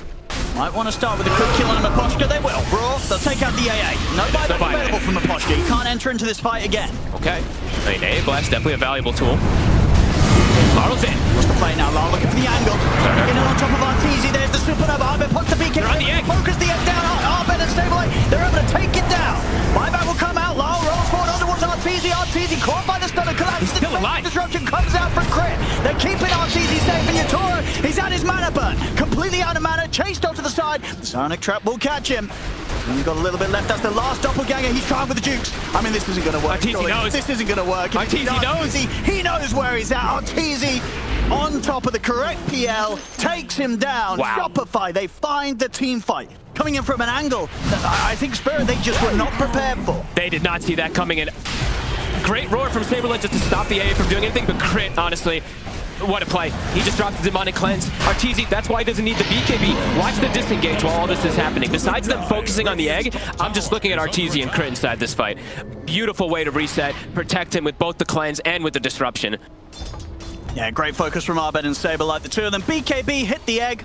Might want to start with a quick kill on Maposhka. They will. Brawl, they'll take out the AA. No buyback available from Maposhka. He can't enter into this fight again. Okay. I mean, AA Blast, definitely a valuable tool. Larl's in. What's the play now, Lar? Looking for the angle. Getting on top of Arteezy. There's the supernova. Arbed puts the BK. They're on the egg. Focus the egg down. Arbed and Stabilite. They're able to take it down. Buyback will come out. Lar rolls forward on towards Arteezy. Arteezy caught by the stunner. Collapses. He's still alive. Disruption comes out from Crit. They're keeping Arteezy safe. And Yatoro, he's at his mana burn. Completely out of mana. Chased off to the side. The Sonic Trap will catch him. Only got a little bit left. That's the last doppelganger. He's trying with the jukes. I mean, this isn't going to work. Arteezy knows. This isn't going to work. Arteezy knows. He knows where he's at. Arteezy on top of the correct PL, takes him down. Wow. Shopify, they find the team fight. Coming in from an angle that I think Spirit, they just were not prepared for. They did not see that coming in. Great roar from Saberlight just to stop the AA from doing anything, but Crit, honestly, what a play. He just dropped the Demonic Cleanse. Arteezy, that's why he doesn't need the BKB. Watch the disengage while all this is happening. Besides them focusing on the egg, I'm just looking at Arteezy and Crit inside this fight. Beautiful way to reset, protect him with both the cleanse and with the disruption. Yeah, great focus from Arbed and Saberlight. The two of them, BKB hit the egg.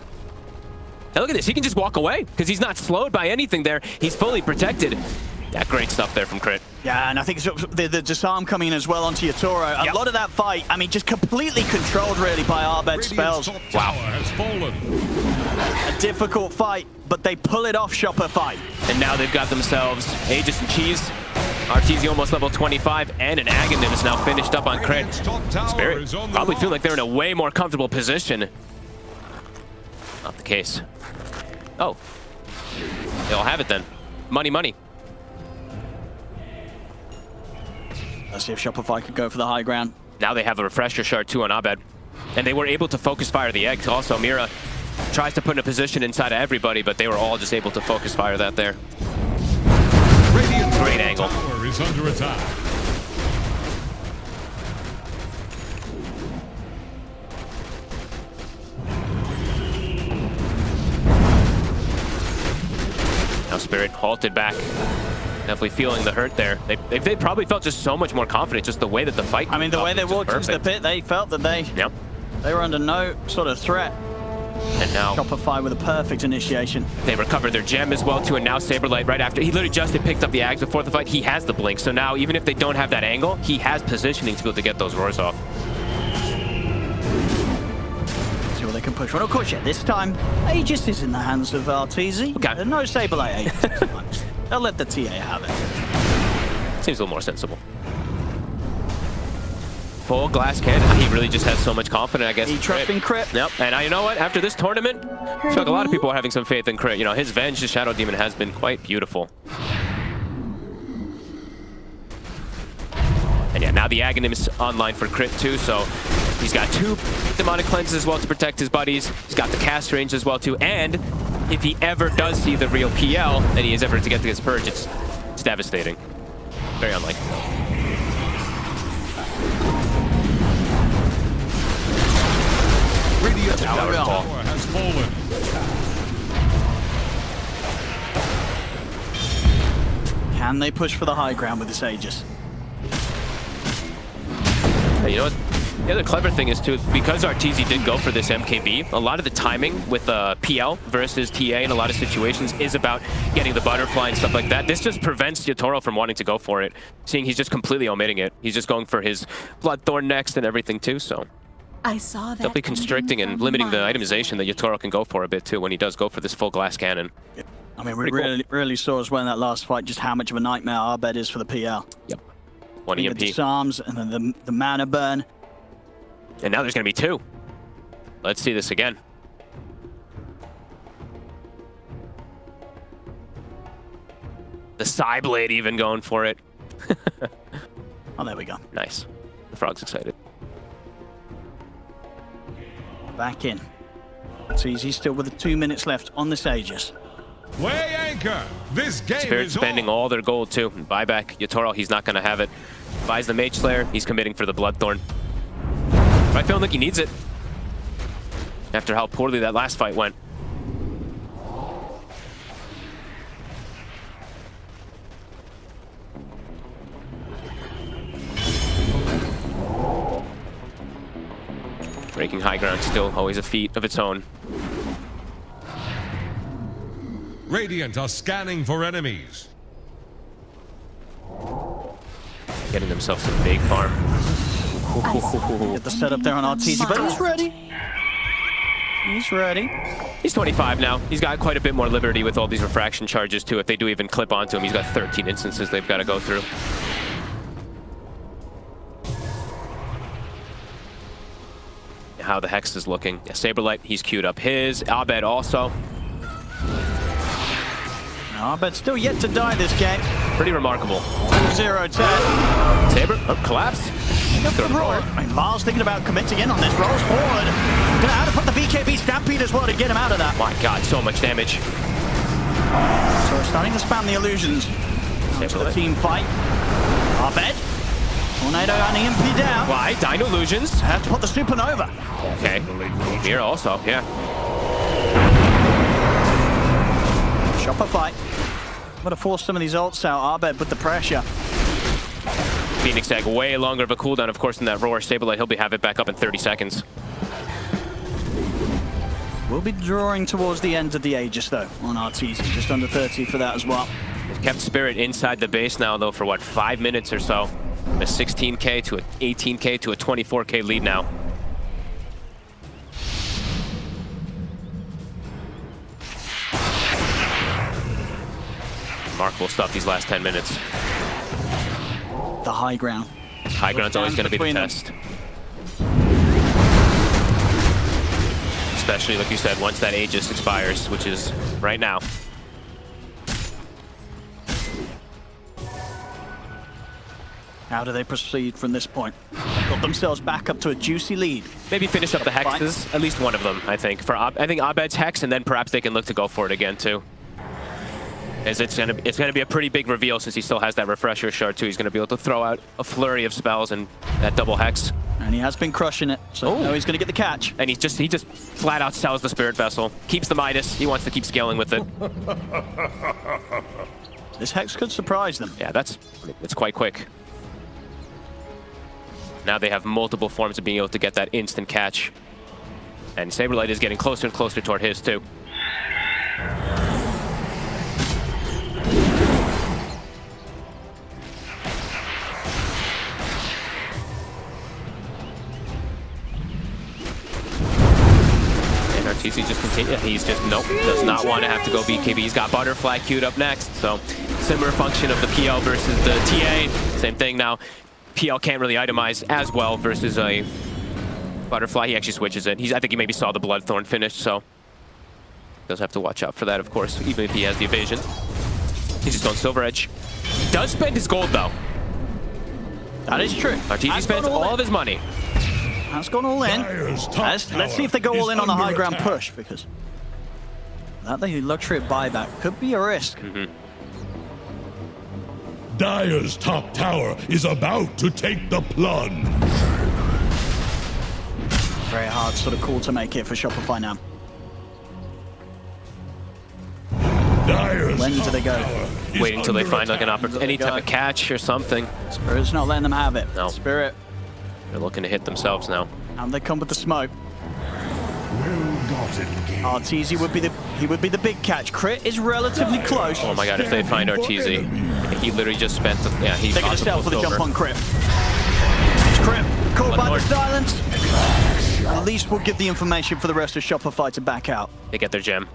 Now look at this, he can just walk away because he's not slowed by anything there. He's fully protected. Yeah, great stuff there from Crit. Yeah, and I think the disarm coming in as well onto Yatoro. A lot of that fight, I mean, just completely controlled really by Arbed's spells. Wow. A difficult fight, but they pull it off, Shopify. And now they've got themselves Aegis and Cheese. Arteezy almost level 25, and an Aghanim is now finished up on Crit. Spirit probably feel like they're in a way more comfortable position. Not the case. Oh. They all have it then. Money, money. Let's see if Shopify could go for the high ground. Now they have a refresher shard too on Abed. And they were able to focus fire the eggs. Also, Mira tries to put in a position inside of everybody, but they were all just able to focus fire that there. Great angle. Tower is under attack. Now Spirit halted back. Definitely feeling the hurt there. They probably felt just so much more confident, just the way that the fight. I mean, the way they walked into the pit, they felt that they were under no sort of threat. And now Shopify with a perfect initiation. They recovered their gem as well too, and now Saberlight right after. He literally just had picked up the Ags before the fight. He has the blink, so now even if they don't have that angle, he has positioning to be able to get those roars off. See what they can push. Well, of course, yeah, this time, Aegis is in the hands of Arteezy. Okay. There's no Saberlight Aegis this time. They'll let the TA have it. Seems a little more sensible. Full glass cannon. He really just has so much confidence, I guess. He trusts in Crit. Yep. And you know what? After this tournament, I feel like a lot of people are having some faith in Crit. You know, his Venge, the Shadow Demon, has been quite beautiful. And yeah, now the Aghanim is online for Crit too, so he's got 2 Demonic Cleanses as well to protect his buddies. He's got the cast range as well too, and if he ever does see the real PL, and he is ever to get to his Purge, it's devastating. Very unlikely, though. Radiant's Tower tower fall. has fallen. Can they push for the high ground with this Aegis? Hey, you know what? The other clever thing is, too, because Arteezy did go for this MKB, a lot of the timing with PL versus TA in a lot of situations is about getting the butterfly and stuff like that. This just prevents Yatoro from wanting to go for it, seeing he's just completely omitting it. He's just going for his Bloodthorn next and everything, too, so... I saw that. Definitely constricting and limiting the itemization that Yatoro can go for a bit, too, when he does go for this full glass cannon. I mean, we really saw as well in that last fight just how much of a nightmare Abed is for the PL. Yep. One The EMP. disarms and then the mana burn. And now there's going to be two. Let's see this again. The Psyblade even going for it. Oh, there we go. Nice. The frog's excited. Back in. So he's still with the 2 minutes left on this Aegis. Weigh anchor. This game Spirit is spending on. all their gold too. Buyback. Yatoro, he's not going to have it. Buys the Mage Slayer. He's committing for the Bloodthorn. I feel like he needs it. After how poorly that last fight went. Breaking high ground still always a feat of its own. Radiant are scanning for enemies. Getting themselves a big farm. Get the setup there on Arteezy, but he's ready. He's ready. He's 25 now. He's got quite a bit more liberty with all these refraction charges too. If they do even clip onto him, he's got 13 instances they've got to go through. How the Hex is looking. Yeah, Saberlight, he's queued up his. Abed also. Abed still yet to die this game. Pretty remarkable. 0-10. Saber, collapse. I mean, Miles thinking about committing in on this. Rolls forward. Gonna have to put the BKB Stampede as well to get him out of that. My god, so much damage. So we're starting to spam the illusions. To the team fight. Abed. Tornado and EMP down. Why? Dino illusions. I have to put the Supernova. Okay. Mira also, yeah. Shopify. Gotta force some of these ults out. Abed with the pressure. Phoenix Egg, way longer of a cooldown, of course, than that Roar. Saberlight, he'll have it back up in 30 seconds. We'll be drawing towards the end of the Aegis, though, on Arteezy. Just under 30 for that as well. They've kept Spirit inside the base now, though, for what, 5 minutes or so. A 16k to an 18k to a 24k lead now. Remarkable stuff these last 10 minutes. The high ground. High ground's always going to be the test. Especially, like you said, once that Aegis expires, which is right now. How do they proceed from this point? Got themselves back up to a juicy lead. Maybe finish up the hexes, at least one of them, I think. I think Abed's hex, and then perhaps they can look to go for it again, too. As it's gonna be a pretty big reveal since he still has that refresher shard, too. He's gonna be able to throw out a flurry of spells and that double hex. And he has been crushing it, so now he's gonna get the catch. And he just flat out sells the Spirit Vessel. Keeps the Midas. He wants to keep scaling with it. This hex could surprise them. Yeah, it's quite quick. Now they have multiple forms of being able to get that instant catch. And Saberlight is getting closer and closer toward his, too. And Arteezy just continues. He's just, nope, does not want to have to go BKB. He's got Butterfly queued up next. So, similar function of the PL versus the TA. Same thing now. PL can't really itemize as well versus a Butterfly. He actually switches it. I think he maybe saw the Bloodthorn finish, so does have to watch out for that, of course, even if he has the evasion. He's just on Silver Edge. Does spend his gold, though. That is true. Arteezy spends all of his money. That's gone all in. Let's see if they go all in on the high ground push, because that the luxury of buyback could be a risk. Dire's top tower is about to take the plunge. Very hard sort of call to make it for Shopify now. Dire's When do they go? Waiting until they find like an opportunity, any type of catch or something. Spirit's not letting them have it. No. Spirit, They're looking to hit themselves now. and they come with the smoke. well-gotten gain. Arteezy would be the big catch. Crit is relatively close. Oh my god, if they find Arteezy, he literally just spent the, yeah, he They're going to got settle for the over. jump on Crit. Crit, caught by the Bloodborne. silence. At least we'll give the information for the rest of Shopify to back out. They get their gem.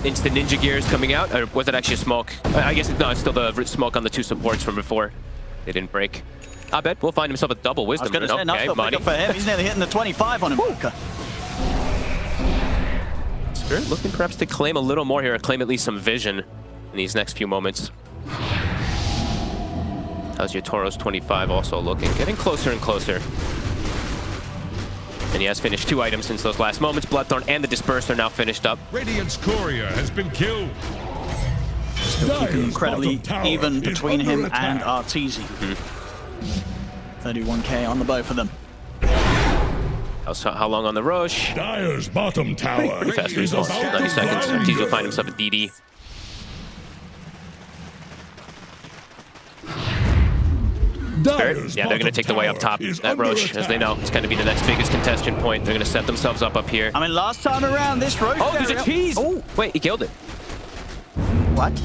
Instant ninja gears coming out, or was it actually a smoke? I guess no, it's still the smoke on the two supports from before. They didn't break. I bet we'll find himself a double I was wisdom. going to say, nice little money. pickup for him. He's nearly hitting the 25 on him. Spirit looking perhaps to claim a little more here, or claim at least some vision in these next few moments. How's your Toro's 25 also looking? Getting closer and closer. And he has finished 2 items since those last moments. Bloodthorn and the Disperse are now finished up. Radiant's courier has been killed. Keeping incredibly even between him and Arteezy. 31k on the both of them. How long on the Roche? Dire's bottom tower. Pretty fast results. 90 seconds. Arteezy will find himself a DD. Spirit, yeah, they're going to take the way up top. That Roche, as they know, it's going to be the next biggest contestant point. They're going to set themselves up here. I mean, last time around, this Roche... Oh, there's a cheese! Oh, wait, he killed it. What?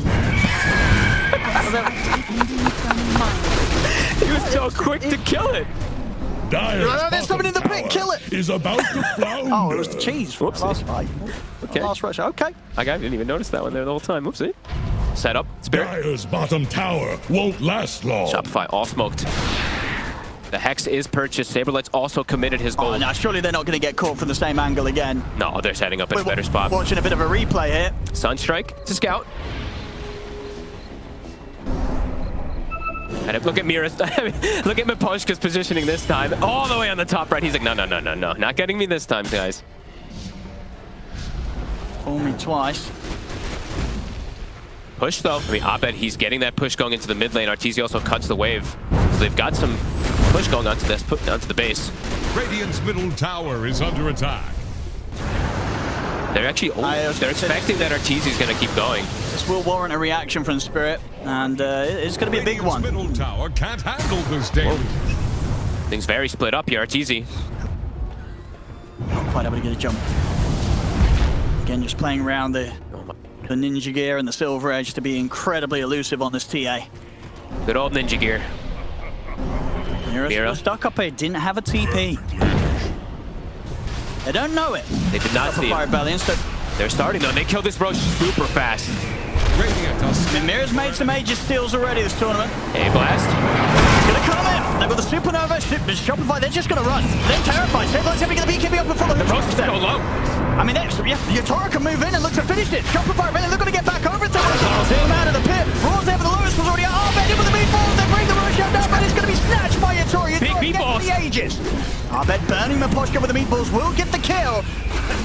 He was so quick to kill it. Dire's There's somebody in the pit, kill it! is about to flounder. Oh, it was the cheese from Whoopsie. last fight. Okay. Last Roche, okay. I didn't even notice that one there the whole time. Oopsie. Set up. Spirit. Dire's bottom tower won't last long. Shopify all smoked. The Hex is purchased. Saberlight's also committed his goal. Oh, now surely they're not going to get caught from the same angle again. No, they're setting up in a better spot. Watching a bit of a replay here. Sunstrike to scout. And look at Mira's. Look at Miposhka's positioning this time. All the way on the top right. He's like, no. Not getting me this time, guys. Fool me twice. Push, though. I mean, Abed, he's getting that push going into the mid lane. Arteezy also cuts the wave. So they've got some push going onto this, onto the base. Radiant's middle tower is under attack. They're actually, they're expecting that Arteezy's going to keep going. This will warrant a reaction from Spirit, and it's going to be a big one. Middle tower can't handle this damage. Things very split up here. Arteezy. Not quite able to get a jump. Again, just playing around the ninja gear and the silver edge to be incredibly elusive on this TA. Good old ninja gear. Mira stuck up here, didn't have a TP. They don't know it. They did not see it. Rebellion, so They're starting though. They killed this Roche super fast. Mira's made some major steals already this tournament. Hey, Blast. Gonna come in. They've got the Supernova, Shopify, they're just gonna run. They're terrified. Saberlight's going to be keeping up before the Roche is so low. I mean, your Toro can move in and look to finish it. Shopify, really, they're going to get back over it. Team out of the pit. Raw's there, but the lowest was already out. Abed in with the meatballs. They bring the Roche down, but it's going to be snatched by your Toro. Your Toro meatballs. the ages. Abed burning Miposhka with the meatballs will get the kill.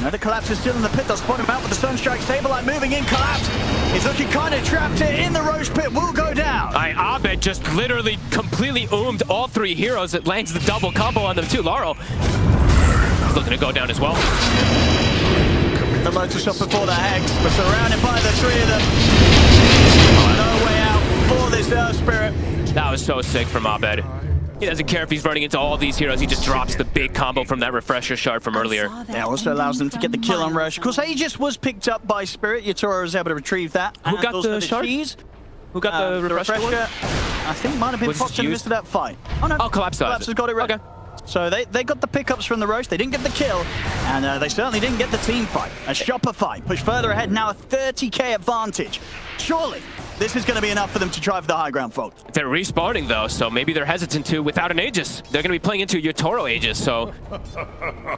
Another Collapse is still in the pit. They'll spot him out with the Sunstrike. Saberlight moving in. Collapse is looking kind of trapped here in the Roche pit. Will go down. Abed just literally completely oomed all 3 heroes. It lands the double combo on them too. Laurel is looking to go down as well. The Lotus shot before the Hex, but surrounded by the 3 of them. No way out for this Spirit. That was so sick from Abed. He doesn't care if he's running into all these heroes. He just drops the big combo from that refresher shard from earlier. That also allows them to get the kill on Roche. Of course, Aegis was picked up by Spirit. Yatoro was able to retrieve that. Who got also the shard? cheese. Who got the refresher one? I think might have been Was it Fox in the midst used? of that fight. Oh no, Collapse Collapse has got it right. Okay. So they got the pickups from the Roche. They didn't get the kill, and they certainly didn't get the team fight. A Shopify push further ahead, now a 30k advantage. Surely, this is going to be enough for them to try for the high ground, folks. They're respawning though, so maybe they're hesitant to without an Aegis. They're going to be playing into Yotoro Aegis, so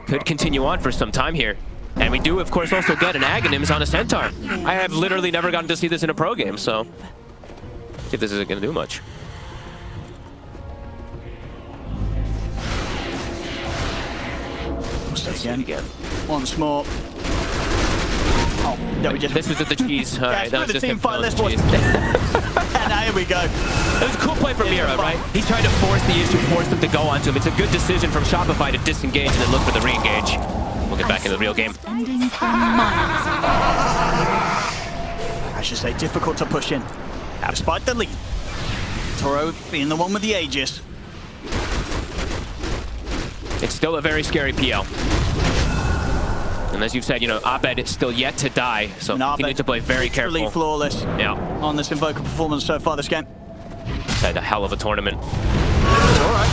could continue on for some time here. And we do, of course, also get an Aghanims on a Centaur. I have literally never gotten to see this in a pro game, so see if this isn't going to do much. Again. Once more. Oh, no, we just... This was at the cheese. All right, that was the just team him fight. killing Let's the watch. cheese. And here we go. It was a cool play from Mira, right? He tried to force the issue, force them to go onto him. It's a good decision from Shopify to disengage and then look for the re-engage. We'll get back into the real game. I should say, difficult to push in, despite the lead. Toro being the one with the Aegis. It's still a very scary PL. And as you've said, you know, Abed is still yet to die, so he needs to play very careful. Flawless on this Invoker performance so far this game. Had a hell of a tournament. It's all right.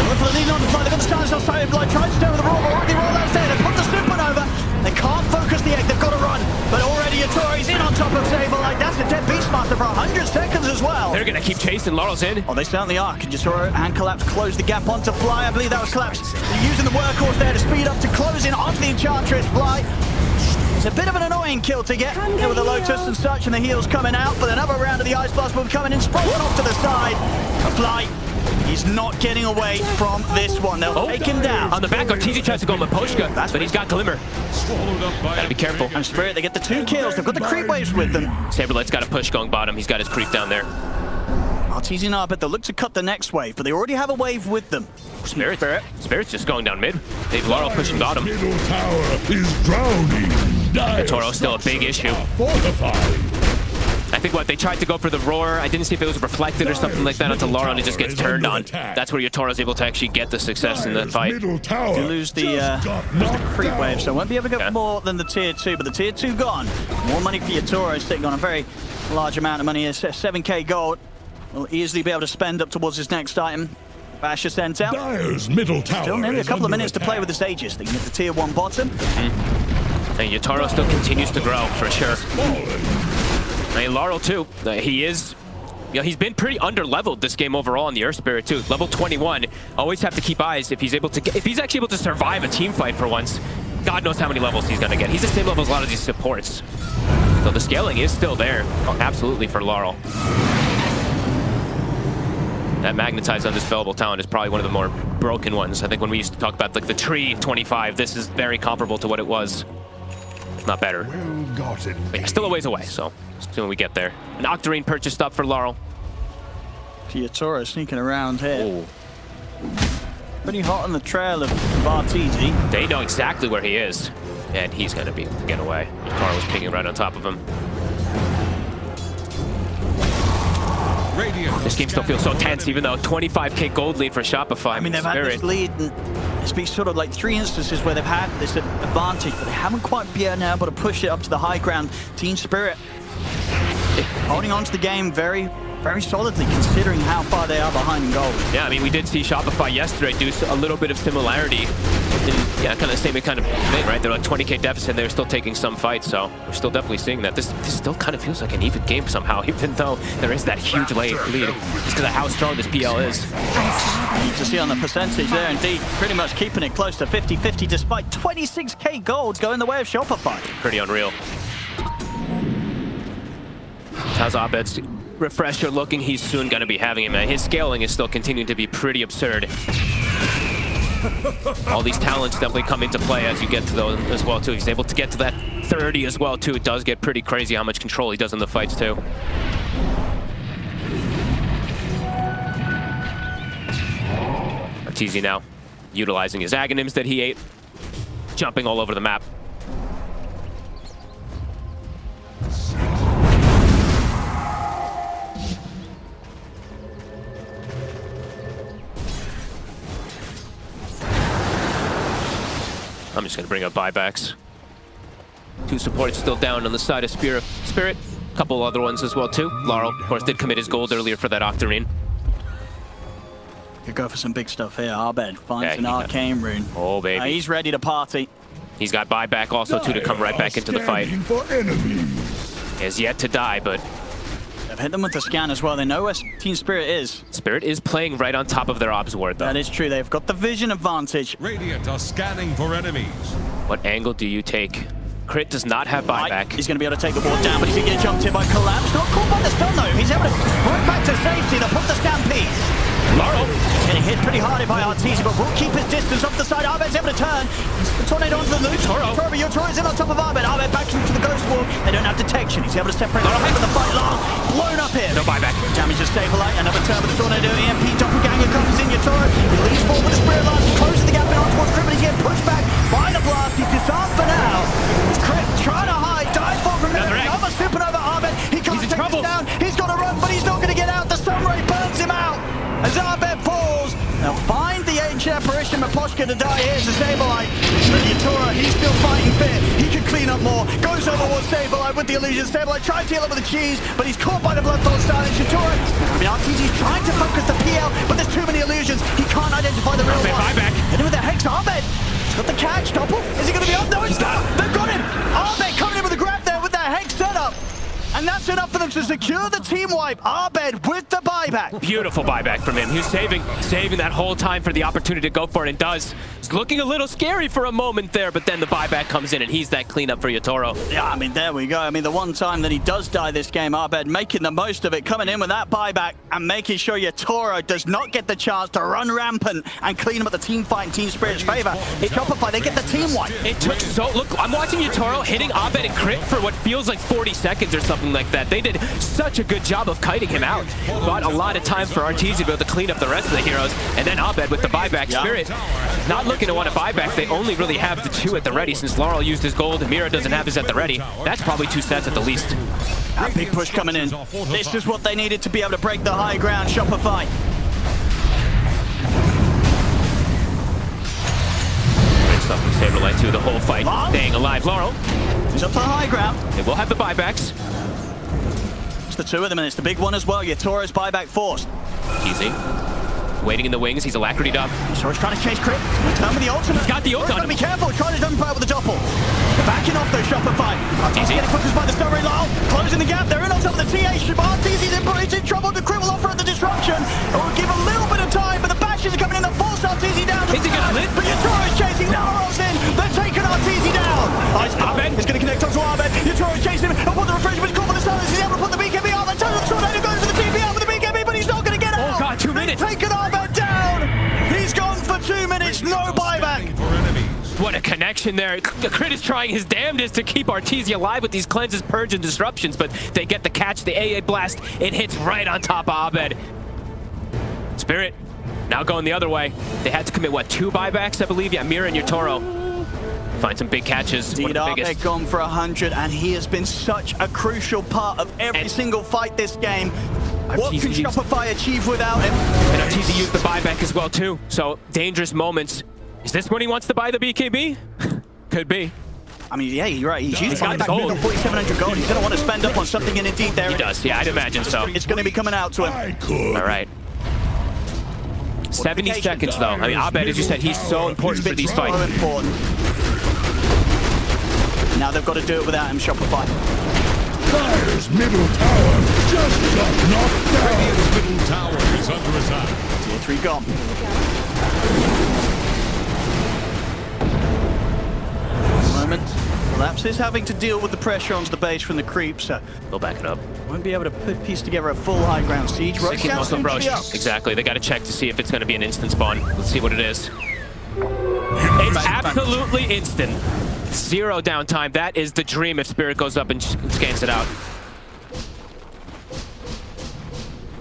Look for the lead on the fly. They've got the stars outside. Like, trying to stay with the roll, but already roll out there. They put the super over. They can't focus the egg. They've got to run. But already Yatoro's in on top of Sable. Like, that's a dead Beastmaster for 100 seconds as well. They're going to keep chasing. Laurel's in. Oh, they certainly are. Can Yatoro and Collapse close the gap onto Fly? I believe that was Collapse. They're using the workhorse there to speed up to close in onto the Enchantress. Fly. It's a bit of an annoying kill to get there with the Lotus and such, and the heals coming out, but another round of the Ice Blast will be coming in, spraying off to the side. A Fly. He's not getting away from this one. They'll take him down. On the back, TZ tries to go Maposhka, but he's got Glimmer. Gotta be careful. And Spirit, they get the 2 kills. They've got the creep waves with them. Saberlight's got a push going bottom. He's got his creep down there. TZ and Arbet, they'll look to cut the next wave, but they already have a wave with them. Spirit's just going down mid. They've Laurel pushing bottom. Middle tower is drowning. Toro's still a big issue. I think what they tried to go for the roar. I didn't see if it was reflected or something like that onto Laurel, and it just gets turned on. That's where Toro's able to actually get the success in that fight. They lose the creep wave, so won't be able to get more than the tier 2, but the tier 2 gone. More money for Toro, sitting on a very large amount of money. It's 7k gold. Will easily be able to spend up towards his next item. Basher sent out. Dire's middle tower. Still nearly a couple of minutes to play with the Aegis. They can get the tier 1 bottom. And Yatoro still continues to grow, for sure. I mean, Laurel, too. He's been pretty under-leveled this game overall in the Earth Spirit, too. Level 21. Always have to keep eyes if he's actually able to survive a team fight for once. God knows how many levels he's going to get. He's the same level as a lot of these supports. So the scaling is still there, absolutely, for Laurel. That magnetized undispellable talent is probably one of the more broken ones. I think when we used to talk about like the tree 25, this is very comparable to what it was. Not better. But yeah, still a ways away, so soon we get there. An Octarine purchased up for Laurel. Toro sneaking around here. Pretty hot on the trail of Bartizi. They know exactly where he is, and he's going to get away. Toro's pinging right on top of him. This game still feels so tense, even though 25k gold lead for Shopify. I mean, they've had this lead, and it's been sort of like 3 instances where they've had this advantage, but they haven't quite been able to push it up to the high ground. Team Spirit holding on to the game very, very solidly, considering how far they are behind in gold. Yeah, I mean, we did see Shopify yesterday do a little bit of similarity. Yeah, kind of the same kind of thing, right? They're like 20k deficit, and they're still taking some fights, so we're still definitely seeing that. This still kind of feels like an even game somehow, even though there is that huge lead, just because of how strong this PL is. You can see on the percentage there, indeed, pretty much keeping it close to 50-50, despite 26k gold going the way of Shopify. Pretty unreal. How's Abed's refresher looking? He's soon going to be having it, man. His scaling is still continuing to be pretty absurd. All these talents definitely come into play as you get to those as well, too. He's able to get to that 30 as well, too. It does get pretty crazy how much control he does in the fights, too. TZ now utilizing his Aghanims that he ate, jumping all over the map. I'm just going to bring up buybacks. 2 supports still down on the side of Spirit. A couple other ones as well, too. Laurel, of course, did commit his gold earlier for that Octarine. Could go for some big stuff here. Arbed finds an arcane rune. Oh, baby. He's ready to party. He's got buyback also, too, to come right back into the fight. He has yet to die, but... They've hit them with the scan as well. They know where Team Spirit is. Spirit is playing right on top of their Obs Ward, though. That is true. They've got the vision advantage. Radiant are scanning for enemies. What angle do you take? Crit does not have buyback. He's going to be able to take the ward down, but he's going to get jumped in by Collapse. Not caught by the stun, though. He's able to right back to safety. They'll put the Stampede. Laurel. Getting hit pretty hard by Arteezy, but will keep his distance off the side. Abed's able to turn. The tornado onto the loop. Yotoro's in on top of Abed. Abed back into the ghost wall. They don't have detection. He's able to separate from the fight. Laurel blown up here. No buyback. Damage to Stabilite. Another turn with the tornado. EMP doppelganger comes in. Yotoro. He leads forward with the Spirit Lance. He closes the gap in on towards Crypt, but he's getting pushed back by the blast. He's disarmed for now. It's Crypt trying to hide. Dive for from another supernova. Abed. He can't take this down. He's got to run, but he's not going to get out. The Sunray burns him out as Abed falls. Now find the ancient apparition Maposhka to die here to Stabilite. But Yotoro, he's still fighting fit. He can clean up more. Goes over towards Stabilite with the illusion. Stabilite tries to heal up with the cheese, but he's caught by the Bloodthorn silence. Yotoro, RTG's trying to focus the PL, but there's too many illusions. He can't identify the real one. Buyback. Hit him with the Hex. Abed. He's got the catch. Doppel. Is he going to be up? No, he's not. They've got him. Abed coming in with a grab there with that Hex setup. And that's enough for them to secure the team wipe. Abed with the buyback. Beautiful buyback from him. He was saving that whole time for the opportunity to go for it, and does. It's looking a little scary for a moment there, but then the buyback comes in, and he's that cleanup for Yotoro. Yeah, I mean, there we go. I mean, the one time that he does die this game, Abed making the most of it, coming in with that buyback and making sure Yotoro does not get the chance to run rampant and clean up at the team fight in Team Spirit's favor. It's Shopify, they get the team wipe. It took look, I'm watching Yotoro hitting Abed and Crypt for what feels like 40 seconds or something like that. They did such a good job of kiting him out. Got a lot of time for Arteezy to be able to clean up the rest of the heroes. And then Abed with the buyback. Spirit not looking to want to buyback. They only really have the 2 at the ready since Laurel used his gold. Mira doesn't have his at the ready. That's probably 2 sets at the least. A big push coming in. This is what they needed to be able to break the high ground. Shopify. Great stuff from Saberlight too. The whole fight staying alive. Laurel. He's up to the high ground. They will have the buybacks. It's the 2 of them, and it's the big one as well. Yotoro's buyback forced. Easy. Waiting in the wings. He's alacrity'd up. Yotoro's trying to chase Crypt. Return with the ultimate. He's got the ult on him. Be careful. Trying to jump out with the doppel. They're backing off though, Shopify. Arteezy getting focused by the Starry Laurel. Closing the gap. They're in on top of the TA. Arteezy's in trouble. The Crypt will offer the disruption. It will give a little bit of time, but the bashes are coming in. They force Arteezy down. Is he gonna live? But Yotoro's chasing. Laurel's in. They're taking Arteezy down. Abed. It's going to connect onto Abed. Yotoro's chasing him. And what the refreshment is called for the silence. He's able to put the BKB on. The tornado goes for the TPL with the BKB, but he's not going to get out. Oh god, 2 minutes. They've taken Abed down. He's gone for 2 minutes. No buyback. What a connection there. Crit is trying his damnedest to keep Arteezy alive with these cleanses, purge, and disruptions, but they get the catch, the AA blast. It hits right on top of Abed. Spirit now going the other way. They had to commit, what, 2 buybacks, I believe? Yeah, Mira and Yotoro. Find some big catches. Indeed, Abed gone for 100, and he has been such a crucial part of every single fight this game. What can Shopify achieve without him? And Arteezy used the buyback as well, too. So, dangerous moments. Is this when he wants to buy the BKB? Could be. I mean, yeah, you're right. He's used buyback. He's got 4,700 gold. He's going to want to spend up on something, and indeed there he does. Yeah, I'd imagine so. It's going to be coming out to him. All right. 70 seconds, though. I mean, Abed, as you said, he's so important for these fights. So important. Now they've got to do it without him, Shopify. Dire's middle tower just got knocked down. Radiant's middle tower is under attack. Tier 3 gone. Moment. Collapse is having to deal with the pressure onto the base from the creep, so they'll back it up. Won't be able to piece together a full high ground siege. Exactly. They got to check to see if it's going to be an instant spawn. Let's see what it is. It's absolutely instant. 0 downtime. That is the dream if Spirit goes up and scans it out.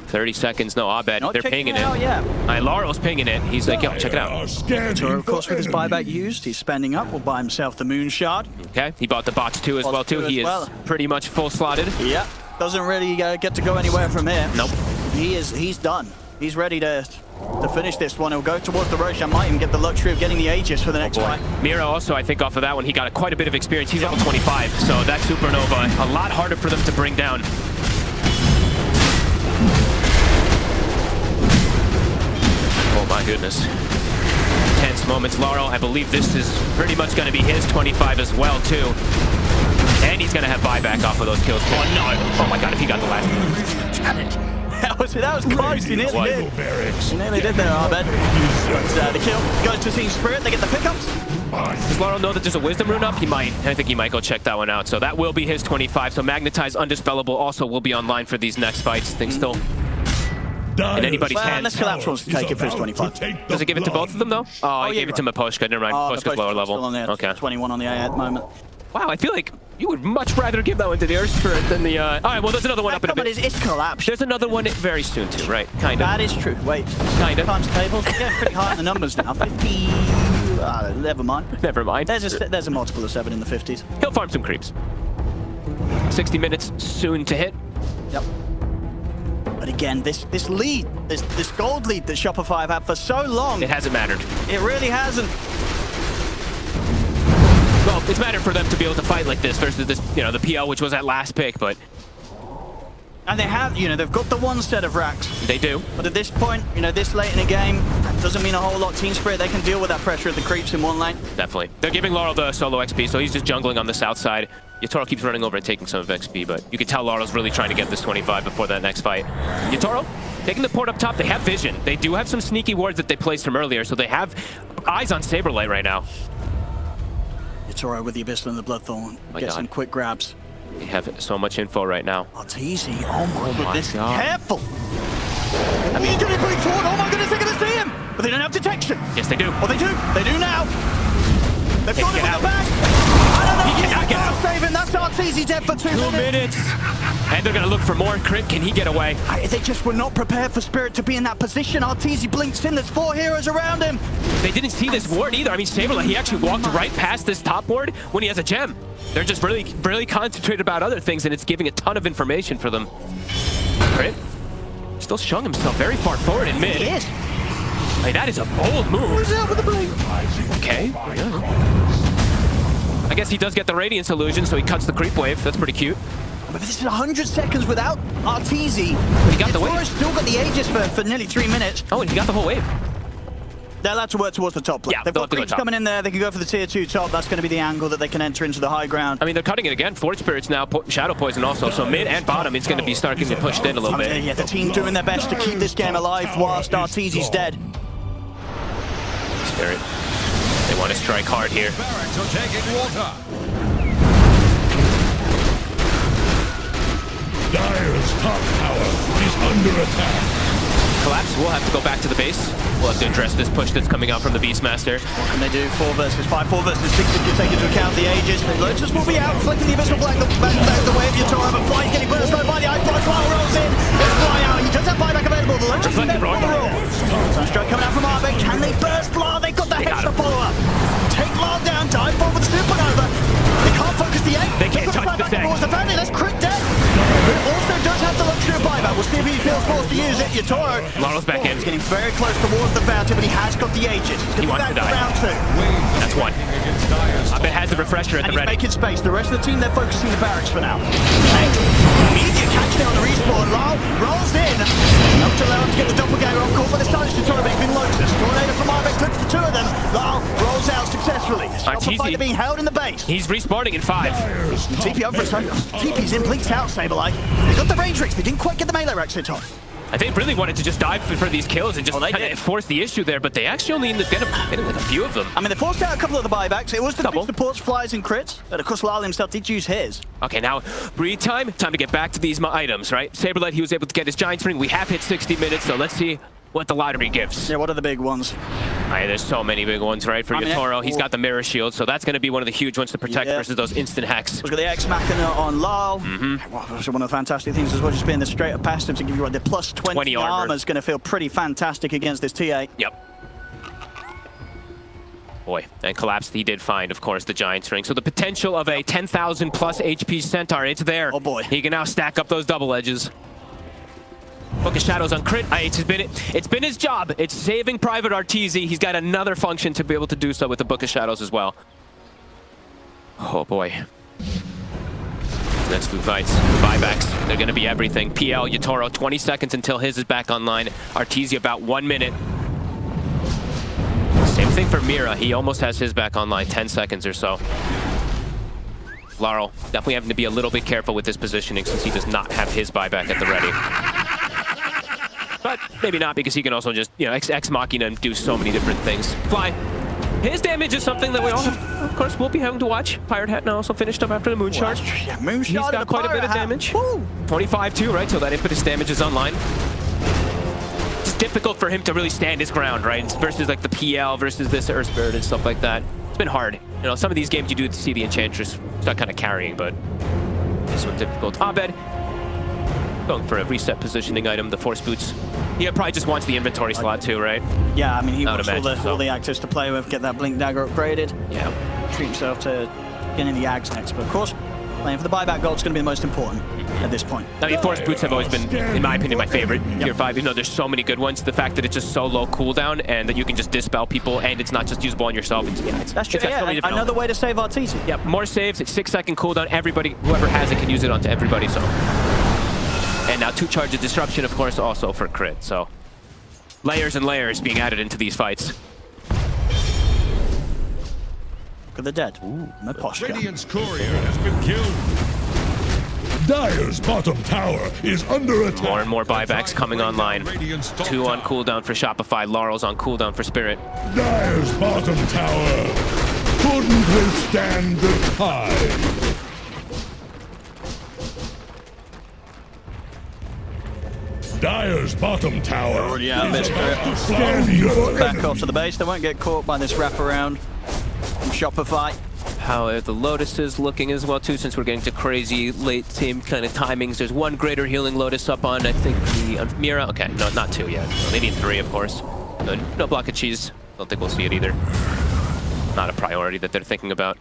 30 seconds. No, Abed. They're pinging it. Yeah. Laurel's pinging it. He's like, yo, check it out. Toro, of course, with his buyback used, he's spending up. Will buy himself the Moon Shard. Okay. He bought the bots too as well, too. He is pretty much full slotted. Yeah. Doesn't really get to go anywhere from here. Nope. He's done. He's ready to finish this one. He'll go towards the Roshan. Might even get the luxury of getting the Aegis for the next fight. Mira also, I think, off of that one, he got quite a bit of experience. He's level 25, so that Supernova, a lot harder for them to bring down. Oh my goodness. Tense moments. Laurel, I believe this is pretty much going to be his 25 as well, too. And he's going to have buyback off of those kills. Oh no! Oh my god, if he got the last one. That was close. He nearly did. He nearly did there, Abed. But the kill goes to Team Spirit. They get the pickups. Does Laurel know that there's a Wisdom rune up? He might. I think he might go check that one out. So that will be his 25. So Magnetize Undispellable also will be online for these next fights. Things still in anybody's Well, hands. unless Collapse wants to take it for his 25. Does it give it to both of them, though? Oh, he yeah, gave it to Miposhka. Never mind. Miposhka's lower level. Still on there. Okay. 21 on the A at the moment. Wow, I feel like you would much rather give that one to the Earth Spirit than the... All right, well, there's another one up in a bit. It's Collapse. There's another one very soon, too, right? Kind of. That is true. Wait. Kind of. Times tables. We're getting pretty high in the numbers now. 50... never mind. Never mind. There's a multiple of 7 in the 50s. He'll farm some creeps. 60 minutes soon to hit. Yep. But again, this lead, this gold lead that Shopify have had for so long, It hasn't mattered. it really hasn't. Well, it's mattered for them to be able to fight like this versus this, the PL, which was that last pick, but... And they have, they've got the one set of racks. They do. But at this point, this late in the game, that doesn't mean a whole lot. Team Spirit, they can deal with that pressure of the creeps in one lane. Definitely. They're giving Laurel the solo XP, so he's just jungling on the south side. Yatoro keeps running over and taking some of XP, but you can tell Laurel's really trying to get this 25 before that next fight. Yatoro taking the port up top. They have vision. They do have some sneaky wards that they placed from earlier, so they have eyes on Saberlight right now. Yatoro with the Abyssal and the Bloodthorn. Get some quick grabs. They have so much info right now. Oh, it's easy. Oh my goodness. God. Careful. I mean, he's going to bring forward. Oh my goodness, they're going to see him. But they don't have detection. Yes, they do. Oh, they do. They do now. They've got him in the back. He cannot get out. Save him. That's Arteezy dead for 2 minutes. And they're going to look for more. Crit, can he get away? They just were not prepared for Spirit to be in that position. Arteezy blinks in. There's 4 heroes around him. They didn't see this ward either. I mean, Saberlight, he actually walked right past this top ward when he has a gem. They're just really concentrated about other things, and it's giving a ton of information for them. Crit still showing himself very far forward in mid. He is. I mean, that is a bold move. Who's out with the blink? Okay. I guess he does get the Radiance illusion, so he cuts the creep wave. That's pretty cute. But this is 100 seconds without Arteezy. But he got the wave. Still got the Aegis for nearly 3 minutes. Oh, and he got the whole wave. They're allowed to work towards the top lane. Yeah, They've got creeps coming in there. They can go for the tier 2 top. That's going to be the angle that they can enter into the high ground. I mean, they're cutting it again. Forge Spirits now, Shadow Poison also. So mid and bottom, it's going to be starting to push in a little bit. Yeah, the team doing their best to keep this game alive whilst Arteezy's dead. Spirit. They want to strike hard here. Barracks are taking water. Dire's top tower is under attack. Collapse, we'll have to go back to the base. We'll have to address this push that's coming out from the Beastmaster. What can they do? 4 versus 5, 4 versus 6 if you take into account the Aegis. Lotus will be out, flicking the Abyssal Black, the way of Yatoro, but Fly's getting burst by the Ice Blast. Fly rolls in. There's Fly out. He does have buyback available. The Lotus is there for the roll. Sunstroke coming out from Arbeck. Can they burst La? They've got the hits to follow up. Take La down, dive forward, supernova. They can't focus the egg. They can't touch the egg. The family, let's crit dead. But also does have the luxury of buyback. We'll see if he feels forced to use it. Yatoro. Laurel's back in. He's getting very close towards the bounty, but he has got the Aegis. He wants to die. Round 2. That's one. Abed has the refresher at And the he's ready. making space. The rest of the team, they're focusing the barracks for now. Immediate catching it on the respawn. Lau rolls in. Enough to allow him to get the doppelganger on call, but it's starting to Tornado, but it's been Lotus. Tornado from Arbeck clips the 2 of them. Lau rolls out successfully. Shopify being held in the base. He's respawning in 5. TP over for a second. TP's in, blinks out, Saberlight. They got the range ricks. They didn't quite get the melee racks hit on. They really wanted to just dive for these kills and just kind of force the issue there, but they actually only ended up getting like a few of them. I mean, they forced out a couple of the buybacks. It was the big supports, flies, and crits. But of course, Lyle himself did use his. Okay, now breathe time. Time to get back to these items, right? Saberlight, he was able to get his Giant Ring. We have hit 60 minutes, so let's see what the lottery gives. Yeah, what are the big ones? There's so many big ones, right? For Yatoro, he's got the Mirror Shield, so that's going to be one of the huge ones to protect versus those instant hacks. We've got the X Machina on Lyle. Well, that's one of the fantastic things as well, just being the straight up passive to give you the plus 20 armor is going to feel pretty fantastic against this TA. Yep. Boy, and Collapse, he did find, of course, the Giant Ring. So the potential of a 10,000 plus HP Centaur, it's there. Oh boy. He can now stack up those double edges. Book of Shadows on crit. It's been his job. It's saving Private Arteezy. He's got another function to be able to do so with the Book of Shadows as well. Oh boy. Next 2 fights, buybacks, they're going to be everything. PL, Yatoro, 20 seconds until his is back online. Arteezy about 1 minute. Same thing for Mira. He almost has his back online, 10 seconds or so. Laurel definitely having to be a little bit careful with his positioning since he does not have his buyback at the ready. But maybe not, because he can also just, Ex Machina and do so many different things. Fly. His damage is something that we all have, of course, we'll be having to watch. Pirate Hat now also finished up after the Moonshard. Yeah, Moonshard. He's got quite a bit of damage. Woo. 25 too, right? So that impetus damage is online. difficult for him to really stand his ground, right? Versus like the PL versus this Earth Spirit and stuff like that. It's been hard. You know, some of these games you do see the Enchantress start kind of carrying, but this one's difficult. Abed going for a reset positioning item, the Force Boots. He probably just wants the inventory slot too, right? Yeah, I mean, he wants imagine all the actors to play with, get that Blink Dagger upgraded. Yeah. Treat himself to getting the Ags next. But of course, playing for the buyback gold is going to be the most important at this point. I mean, Force Boots have always been, in my opinion, my favorite tier 5. Even though there's so many good ones, the fact that it's just so low cooldown and that you can just dispel people and it's not just usable on yourself. That's true. Yeah, another way to save Arteezy. Yeah, more saves. It's 6-second cooldown. Everybody, whoever has it, can use it onto everybody. So, and now 2 charge of disruption, of course, also for crit. So, layers and layers being added into these fights. Look at the dead. Ooh, my posture. Radiant's courier has been killed. Dire's bottom tower is under attack. More and more buybacks coming online. 2 on cooldown for Shopify. Laurel's on cooldown for Spirit. Dire's bottom tower couldn't withstand the tide. Dire's bottom tower. Already out of this back off to the base. They won't get caught by this wraparound from Shopify. How are the Lotuses looking as well too, since we're getting to crazy late team kind of timings. There's 1 greater healing Lotus up on, I think, the Mira. Okay, no, not 2 yet. Maybe 3, of course. No block of cheese. Don't think we'll see it either. Not a priority that they're thinking about.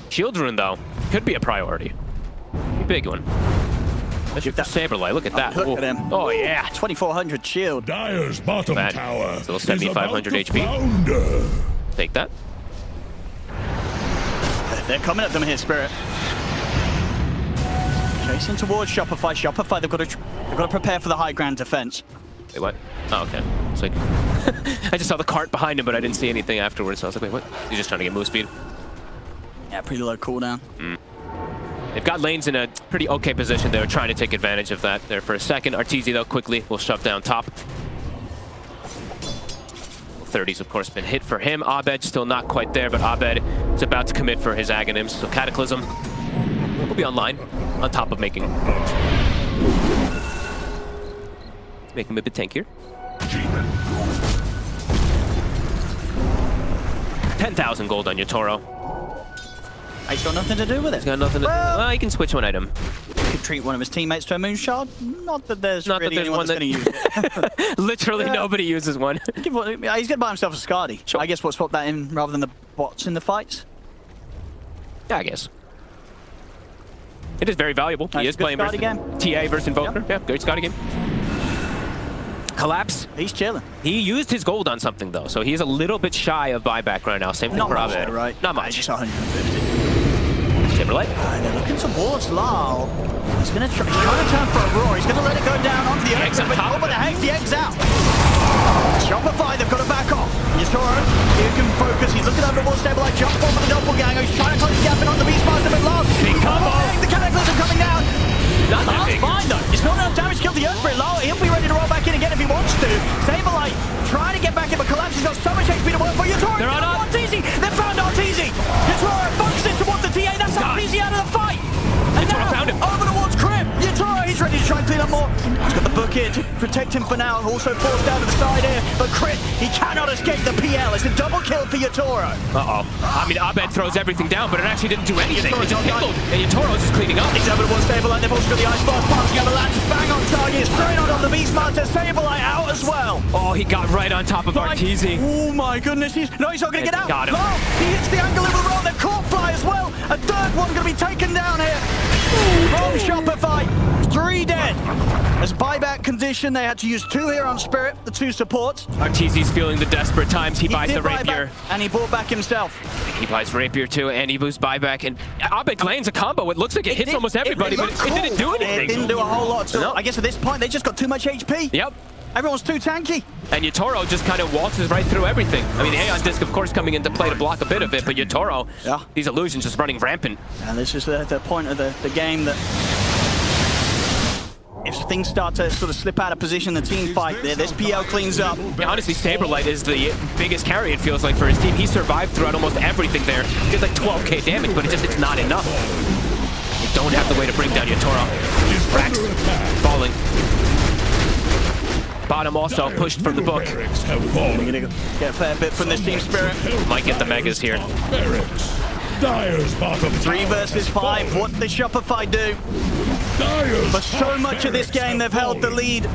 Shield Rune, though, could be a priority. A big one. Especially for Saberlight. Look at that. Look at him. Oh, yeah. 2400 shield. Dire's bottom tower. Still 7,500 HP. Take that. They're coming at them here, Spirit. Chasing towards Shopify. Shopify, they've got to prepare for the high ground defense. Wait, what? Oh, okay. It's like I just saw the cart behind him, but I didn't see anything afterwards. So I was like, wait, what? He's just trying to get move speed. Yeah, pretty low cooldown. They've got lanes in a pretty okay position. They were trying to take advantage of that there for a second. Arteezy, though, quickly will shove down top. 30's, of course, been hit for him. Abed still not quite there, but Abed is about to commit for his Aghanims. So Cataclysm will be online, on top of making him a bit tankier. 10,000 gold on your Toro. He's got nothing to do with it. He's got nothing to do. Well, he can switch one item. He could treat one of his teammates to a Moonshard. Not that there's really anyone that's going to use it. Literally nobody uses one. He's going to buy himself a Skadi. Sure. I guess we'll swap that in rather than the bots in the fights. Yeah, I guess. It is very valuable. He is playing versus TA versus Invoker. Yeah, great Skadi game. Collapse. He's chilling. He used his gold on something, though, so he's a little bit shy of buyback right now. Same thing for Abed. Right? Not much. Just 150. Timberlake. They're looking towards Lyle. He's going to try to turn for a roar. He's going to let it go down onto the eggs. But over the hex, the egg's out. Shopify, they've got to back off. Yatoro, he can focus. He's looking over the wall, stabilize, jump forward for the doppelganger. He's trying to close the gap in on the Beastmaster, but Lyle. Big combo. The Cataclysm coming down. Not that Lyle's big. fine, though. It's not enough damage to kill the Earth Spirit. Lyle, he'll be ready to roll back in again if he wants to. Saberlight trying to get back in, but Collapse has got so much HP to work for. Yatoro, they're on Arteezy. They've found Arteezy. Yatoro focuses towards the TA. That's Arteezy out of the fight. And now, found him. over towards Crim. Yatoro, he's ready to try and clean up more. He's got the book here to protect him for now. Also forced down to the side here. But Crit, he cannot escape the PL. It's a double kill for Yatoro. Uh-oh. I mean, Abed throws everything down, but it actually didn't do anything. It just pickled, and Yatoro's just cleaning up. He's over towards Saberlight. They've also got the Ice Blast passing out the lands. Bang on target. Straight on the Beastmaster. Saberlight out as well. Oh, he got right on top of Arteezy. Oh my goodness. He's not going to get out. Got him. No, he hits the angle of the roll. They're caught fly as well. A third one going to be taken down here. From Shopify. 3 dead. As buyback condition, they had to use 2 here on Spirit, the 2 supports. Arteezy's feeling the desperate times. He buys the Rapier. And he bought back himself. He buys Rapier too, and he boosts buyback. And Abed lands a combo. It looks like it hits almost everybody, but it didn't do anything. It didn't do a whole lot. So I guess at this point, they just got too much HP. Yep. Everyone's too tanky. And Yatoro just kind of waltzes right through everything. I mean, the Aeon Disc, of course, coming into play to block a bit of it, but Yatoro, these illusions just running rampant. And this is the point of the game that if things start to sort of slip out of position, the team fight there, this PL cleans up. Yeah, honestly, Saberlight is the biggest carry, it feels like, for his team. He survived throughout almost everything there. He did like 12k damage, but it's not enough. They don't have the way to bring down Yatoro. Rax falling. Bottom also pushed from the book. Barracks have fallen. Gonna get a fair bit from this Team Spirit. Might get the megas here. Barracks. Dire's bottom 3 tower versus has 5. fallen. What does Shopify do? Dire's For so much of this game, they've held the lead.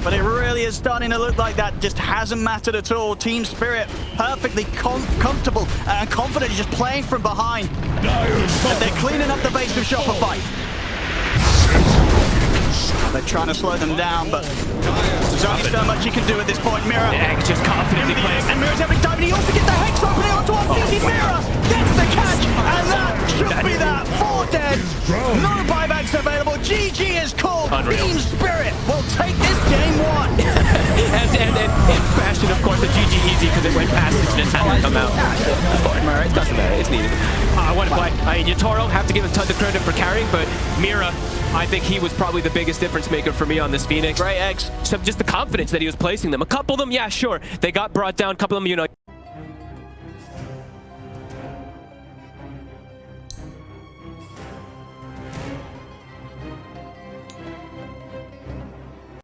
But it really is starting to look like that just hasn't mattered at all. Team Spirit perfectly comfortable and confident, just playing from behind. And they're cleaning up the base of Shopify. They're trying to slow them down, but there's only so much you can do at this point. Mira. Egg just confidently plays. And Mira's having time, and he also gets the Hex opening onto Arteezy. Mira gets the catch, and that should be that. 4 dead. No buybacks available. GG is called. Unreal. Team Spirit will take this game 1. and in fashion, of course, the GG easy because it went past it and it had to come out. Mira, it doesn't matter. It's needed. I want to play. I mean, Yatoro, have to give him tons of credit for carrying, but Mira, I think he was probably the biggest difference maker for me on this Phoenix. Great eggs. So just the confidence that he was placing them. A couple of them, yeah, sure. They got brought down. A couple of them, you know,